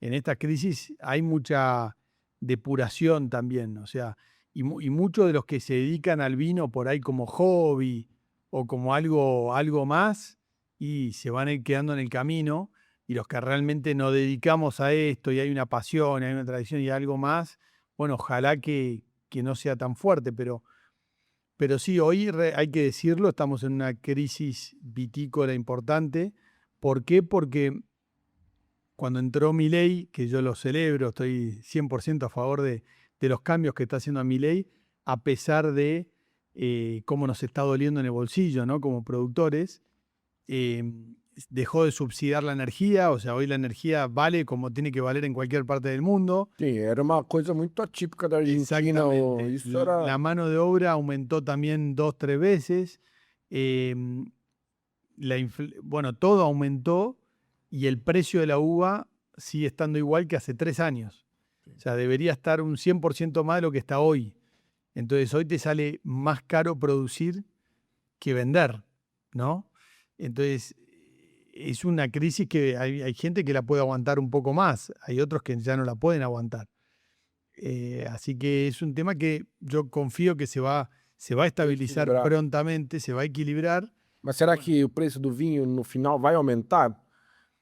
En esta crisis hay mucha depuración también, o sea, y muchos de los que se dedican al vino por ahí como hobby o como algo más y se van a ir quedando en el camino, y los que realmente nos dedicamos a esto y hay una pasión, hay una tradición y algo más, bueno, ojalá que no sea tan fuerte, pero Pero sí, hoy hay que decirlo, estamos en una crisis vitícola importante. ¿Por qué? Porque cuando entró Milei, que yo lo celebro, estoy 100% a favor de los cambios que está haciendo Milei, a pesar de cómo nos está doliendo en el bolsillo, ¿no? Como productores, eh, dejó de subsidiar la energía, o sea, hoy la energía vale como tiene que valer en cualquier parte del mundo. Sim, era uma coisa muito atípica da Argentina. Exactamente. Isso era. La mano de obra aumentó también 2, 3 veces. Eh, bueno, todo aumentó y el precio de la uva sigue estando igual que hace 3 años. O sea, debería estar un 100% más de lo que está hoy. Entonces hoy te sale más caro producir que vender, ¿no? Entonces es una crisis que hay gente que la puede aguantar un poco más, hay otros que ya no la pueden aguantar. Así que es un tema que yo confío que se va a estabilizar Equilibrar. prontamente, se va a equilibrar. Mas será que o preço do vinho no final vai aumentar?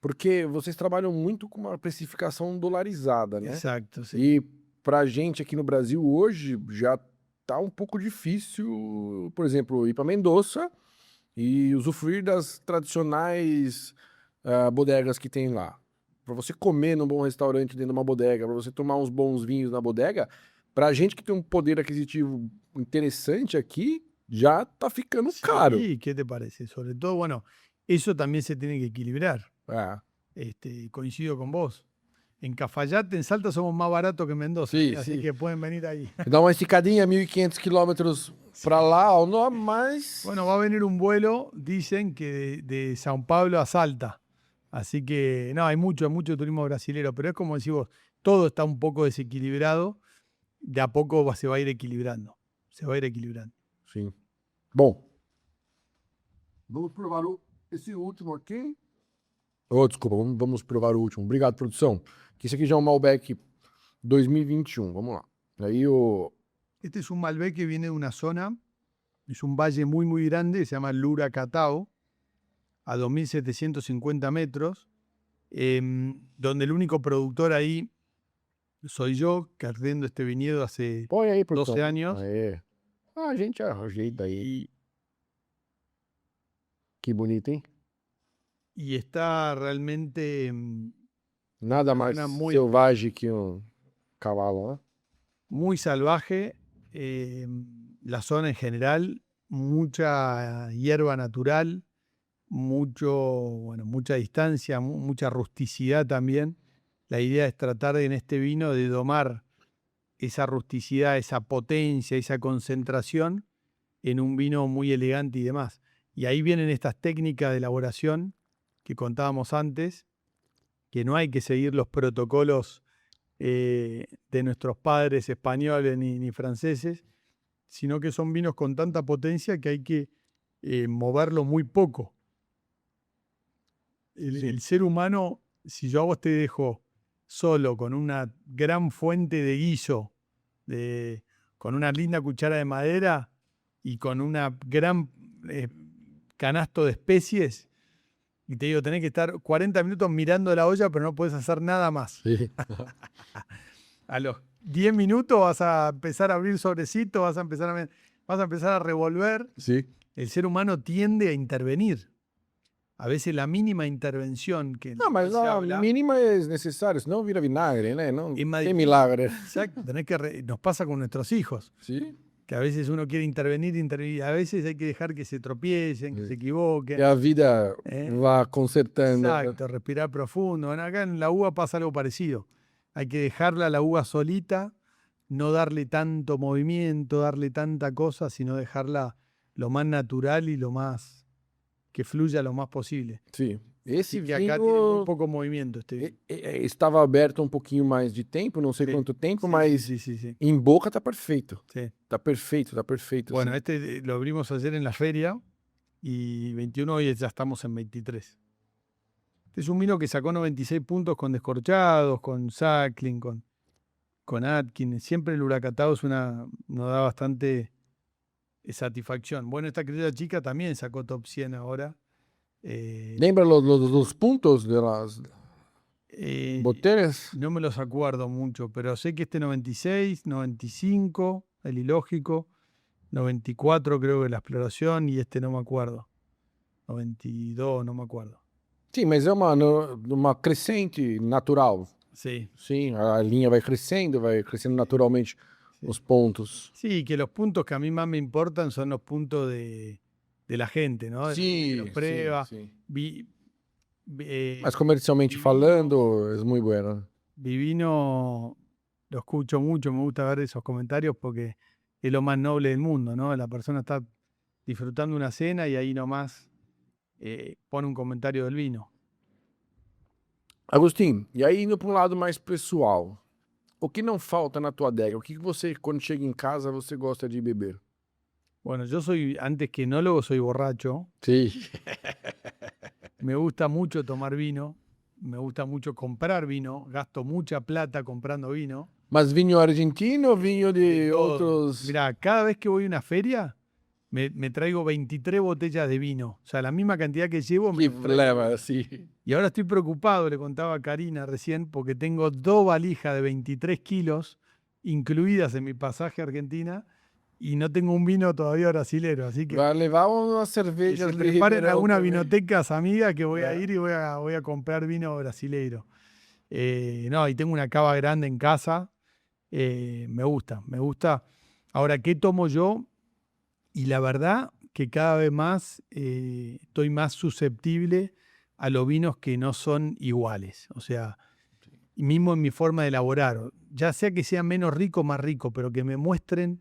Porque vocês trabalham muito com uma precificação dolarizada, né? Exacto, sí. E pra gente aqui no Brasil hoje já tá um pouco difícil, por exemplo, ir para Mendoza e usufruir das tradicionais bodegas que tem lá. Para você comer num bom restaurante dentro de uma bodega, para você tomar uns bons vinhos na bodega, pra gente que tem um poder aquisitivo interessante aqui, ya está ficando caro. Sí, ¿qué te parece? Sobre todo, bueno, eso también se tiene que equilibrar. Ah, Coincido con vos. En Cafayate, en Salta, somos más baratos que en Mendoza. Sí, así sí. que pueden venir ahí. dá uma esticadinha, 1.500 quilômetros para lá, ou não, mas... Bueno, va a venir un vuelo, dicen que de Sao Paulo a Salta. Así que, no, hay mucho turismo brasilero, pero es como decís vos, todo está un poco desequilibrado, de a poco se va a ir equilibrando. Se va a ir equilibrando. Sim. Bom, vamos provar esse último aqui. Oh, desculpa, vamos provar o último. Obrigado, produção. Que esse aqui já é um Malbec 2021. Vamos lá. Aí o... Este es un Malbec que viene de una zona, es un valle muy, muy grande, se llama Luracatao, a 2.750 metros, donde el único productor ahí soy yo, cargando este viñedo hace Põe aí, produção. 12 años. Aê. Ah, a gente ajeita aí. Que bonito, hein? Y está realmente Nada mais Una muy- selvagem que um cavalo, né? muy salvaje, la zona en general, mucha hierba natural, mucha distancia, mucha rusticidad también. La idea es tratar en este vino de domar esa rusticidad, esa potencia, esa concentración en un vino muy elegante y demás. Y ahí vienen estas técnicas de elaboración que contábamos antes, que no hay que seguir los protocolos de nuestros padres españoles ni franceses, sino que son vinos con tanta potencia que hay que moverlo muy poco. El ser humano, si yo a vos te dejo solo con una gran fuente de guiso, con una linda cuchara de madera y con una gran canasto de especies, y te digo, tenés que estar 40 minutos mirando la olla, pero no puedes hacer nada más. Sí. A los 10 minutos vas a empezar a abrir sobrecitos, vas a empezar a revolver. Sim. El ser humano tiende a intervenir. A veces la mínima intervención que Não, mas se a habla, mínima é necessário, senão vira vinagre, né? Não É mais tem difícil. milagre. exacto, nos pasa con nuestros hijos, Sim. que a veces uno quiere intervenir, a veces hay que dejar que se tropiecen, que Sí. se equivoquen. E a vida É. vá consertando. Exacto, respirar profundo. Bueno, acá en la uva pasa algo parecido. Hay que dejarla a la uva solita, no darle tanto movimiento, darle tanta cosa, sino dejarla lo más natural y que fluya lo más posible. Sim. Esse Así que acá tiene vinho muy poco movimiento este vino. estava aberto um pouquinho mais de tempo, não sei Sí. quanto tempo, Sí, mas sí. em boca tá perfeito. Sí. Tá perfeito, tá perfeito. Bueno, assim. este lo abrimos ayer en la feria y 21 hoy ya estamos en 23. Este es un vino que sacó 96 puntos con descorchados, con Sackling, con Atkins. Siempre el Huracatao nos da bastante satisfacción. Bueno, esta criolla chica también sacó top 100 ahora. Lembra los puntos de las botellas? No me los acuerdo mucho, pero sé que este 96, 95, el ilógico, 94 creo que la exploración y este no me acuerdo. 92, no me acuerdo. Sim, mas é uma crescente natural. Sí. Sim, a linha vai crescendo naturalmente os pontos. Sí, que los puntos que a mí más me importan son los puntos de la gente, ¿no? De la gente que los prueba. sim. Vi- Mas comercialmente Vivino- falando, é muito bueno. Vivino, lo escucho mucho, me gusta ver esos comentarios porque es lo más noble del mundo, ¿no? La persona está disfrutando una cena y ahí nomás pone um comentário del vino. Agostinho, e aí indo para um lado mais pessoal, o que não falta na tua adega? O que você, quando chega em casa, você gosta de beber? Bueno, yo soy, antes que enólogo, soy borracho. Sim. Me gusta mucho tomar vino, me gusta mucho comprar vino, gasto mucha plata comprando vino. Mas vinho argentino ou vinho de Todo. outros? Mirá, cada vez que voy a una feria, me traigo 23 botellas de vino. O sea, la misma cantidad que llevo me Que traigo. leva, sim. Y ahora estoy preocupado, le contaba a Karina recién, porque tengo 2 valijas de 23 kilos incluidas en mi pasaje a Argentina y no tengo un vino todavía brasilero. Así que Vai levar uma que cerveja se de preparen Ribeirão algunas também. vinotecas amigas que voy a Claro. ir y voy a comprar vino brasileiro. No, y tengo una cava grande en casa. Me gusta, me gusta. Ahora, ¿qué tomo yo? Y la verdad que cada vez más estoy más susceptible a los vinos que no son iguales. O sea, y mismo en mi forma de elaborar, ya sea que sea menos rico o más rico, pero que me muestren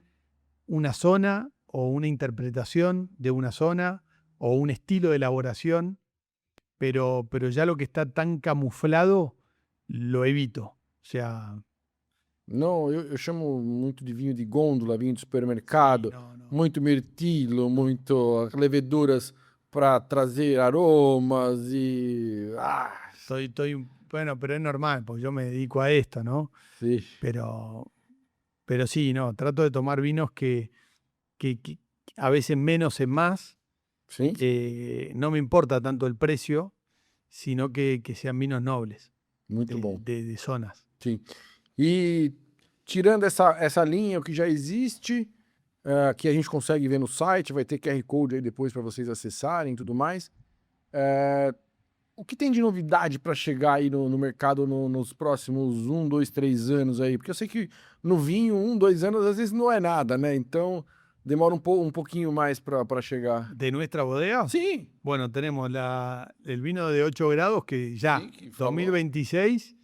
una zona o una interpretación de una zona o un estilo de elaboración, pero ya lo que está tan camuflado lo evito. O sea, Não, eu chamo muito de vinho de gôndola, vinho de supermercado, no. muito mirtilo, muito leveduras para trazer aromas e... Ah, Bueno, pero es normal, porque yo me dedico a esto, ¿no? sim. Pero sí, no, trato de tomar vinos que a veces menos es más. Sim? No me importa tanto el precio, sino que sean vinos nobles, Muito bom. de zonas. Sim. E tirando essa linha, o que já existe, que a gente consegue ver no site, vai ter QR Code aí depois para vocês acessarem e tudo mais. O que tem de novidade para chegar aí no mercado nos próximos 1, 2, 3 anos aí? Porque eu sei que no vinho, 1, 2 anos às vezes não é nada, né? Então demora um pouquinho mais para chegar. ¿De nuestra bodega? Sim. Bueno, tenemos el vino de 8 grados que ya, Sí, que falou. 2026,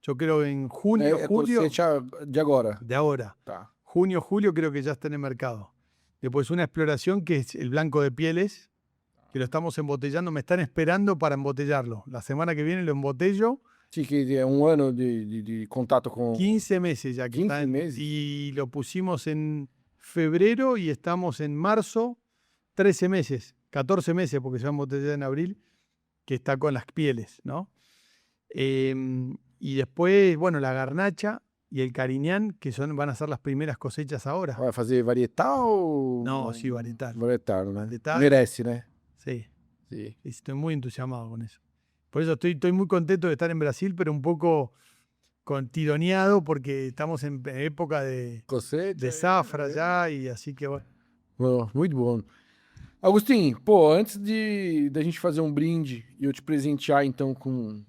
yo creo en junio, julio, Cosecha de agora. de ahora. Tá. Junio, julio creo que ya está en el mercado. Después una exploración que es el blanco de pieles, que lo estamos embotellando, me están esperando para embotellarlo. La semana que viene lo embotello. Sim, que é ano de contato com... 15 meses ya que 15 está meses. y lo pusimos en febrero y estamos en marzo, 13 meses, 14 meses porque se va a embotellar en abril, que está con las pieles, ¿no? Y después, bueno, la garnacha y el cariñán, que van a ser las primeras cosechas ahora. Vai fazer varietal? No, sí, varietal. Varietal, né? Varietal. Merece, né? Sí, Sim. y estoy muy entusiasmado con eso. Por eso estoy muy contento de estar en Brasil, pero un poco tironeado porque estamos en época de Cosecha. zafra ya y así que bueno. Bom, muito bom. Agostinho, pô, antes da gente fazer um brinde e eu te presentear então com...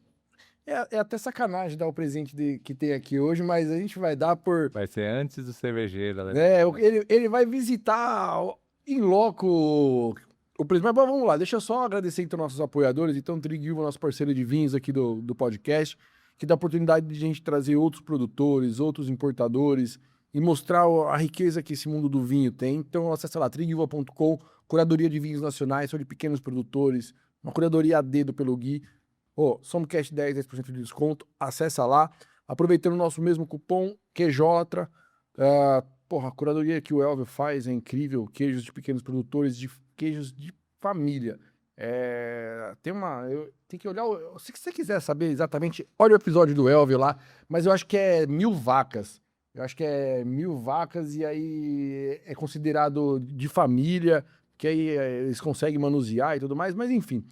É até sacanagem dar o presente que tem aqui hoje, mas a gente vai dar por... Vai ser antes do cervejeiro. Né? Ele vai visitar em loco o presente. Mas vamos lá, deixa eu só agradecer então nossos apoiadores. Então, Triguilva, nosso parceiro de vinhos aqui do podcast, que dá a oportunidade de a gente trazer outros produtores, outros importadores e mostrar a riqueza que esse mundo do vinho tem. Então, acessa lá, triguilva.com, curadoria de vinhos nacionais, só de pequenos produtores, uma curadoria a dedo pelo Gui. Somcast 10% de desconto, acessa lá. Aproveitando o nosso mesmo cupom, QJ. A curadoria que o Elvio faz é incrível. Queijos de pequenos produtores, de queijos de família. Tem que olhar. Se você quiser saber exatamente, olha o episódio do Elvio lá. Mas eu acho que é 1000 vacas. Eu acho que é 1000 vacas e aí é considerado de família, que aí eles conseguem manusear e tudo mais. Mas enfim,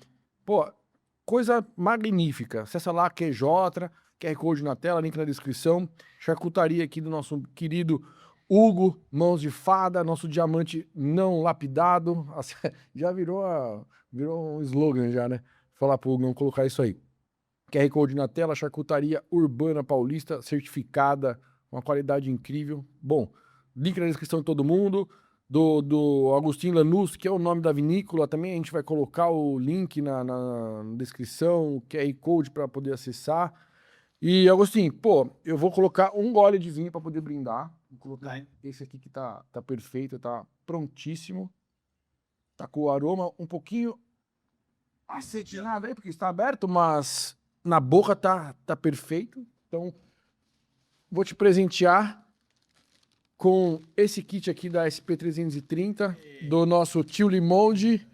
coisa magnífica. Acessa lá, QJ, QR Code na tela, link na descrição. Charcutaria aqui do nosso querido Hugo, Mãos de Fada, nosso diamante não lapidado. Já virou um slogan já, né? Falar pro Hugo não colocar isso aí. QR Code na tela, charcutaria urbana paulista, certificada, uma qualidade incrível. Bom, link na descrição de todo mundo. Do Agostinho Lanús, que é o nome da vinícola, também a gente vai colocar o link na descrição, o QR Code para poder acessar. E, Agostinho, pô, eu vou colocar um gole de vinho para poder brindar. Vou colocar esse aqui que tá perfeito, tá prontíssimo. Tá com o aroma um pouquinho acetinado aí, porque está aberto, mas na boca tá perfeito. Então, vou te presentear com esse kit aqui da SP330, do nosso tio Limonde,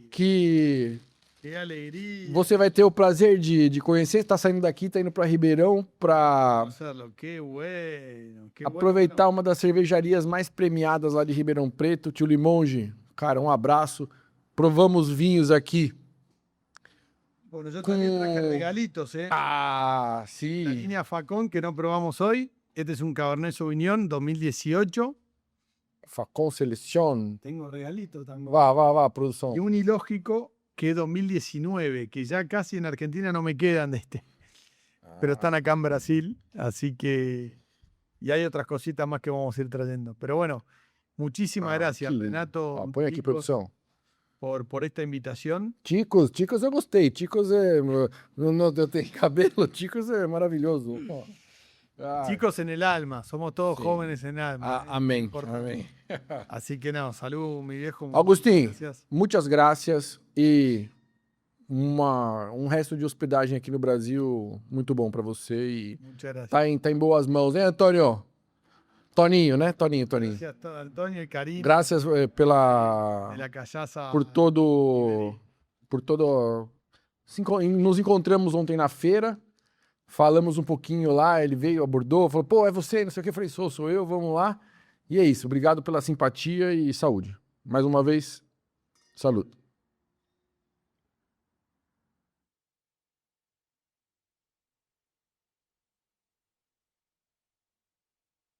que ¡Qué alegría! você vai ter o prazer de conhecer. Está saindo daqui, está indo para Ribeirão para Conocerlo, qué bueno, qué aproveitar uma das cervejarias mais premiadas lá de Ribeirão Preto. Tio Limonde, cara, um abraço. Provamos vinhos aqui. Bueno, yo también traje Con- regalitos, ¿eh? Ah, La sim. línea Facón que no probamos hoy. Este es un Cabernet Sauvignon 2018. Facon Selection. Tengo regalitos también. Vá, produção. Y un ilógico que es 2019, que ya casi en Argentina no me quedan de este. Pero están acá en Brasil, así que... Y hay otras cositas más que vamos a ir trayendo. Pero bueno, muchísimas gracias, que lindo. Renato, Ó, põe aqui, chicos, produção. por esta invitación. Ticos eu gostei. Ticos é. Não tem cabelo, Ticos é maravilhoso. Ó. Ah, Chicos en el alma, somos todos Sí. jóvenes en el alma. ¿eh? amém. Importa. Amém. Así que no, salud, mi viejo. Agostinho, Gracias. muitas graças e um resto de hospedagem aqui no Brasil muito bom pra você e Muchas gracias. tá em boas mãos, hein, Antônio? Toninho, né? Toninho. Gracias a todo Antonio y Karim Graças de pela la callaza. por todo nos encontramos ontem na feira. Falamos um pouquinho lá, ele veio, abordou, falou, pô, é você, não sei o que. Eu falei, sou eu, vamos lá. E é isso, obrigado pela simpatia e saúde. Mais uma vez, saúde.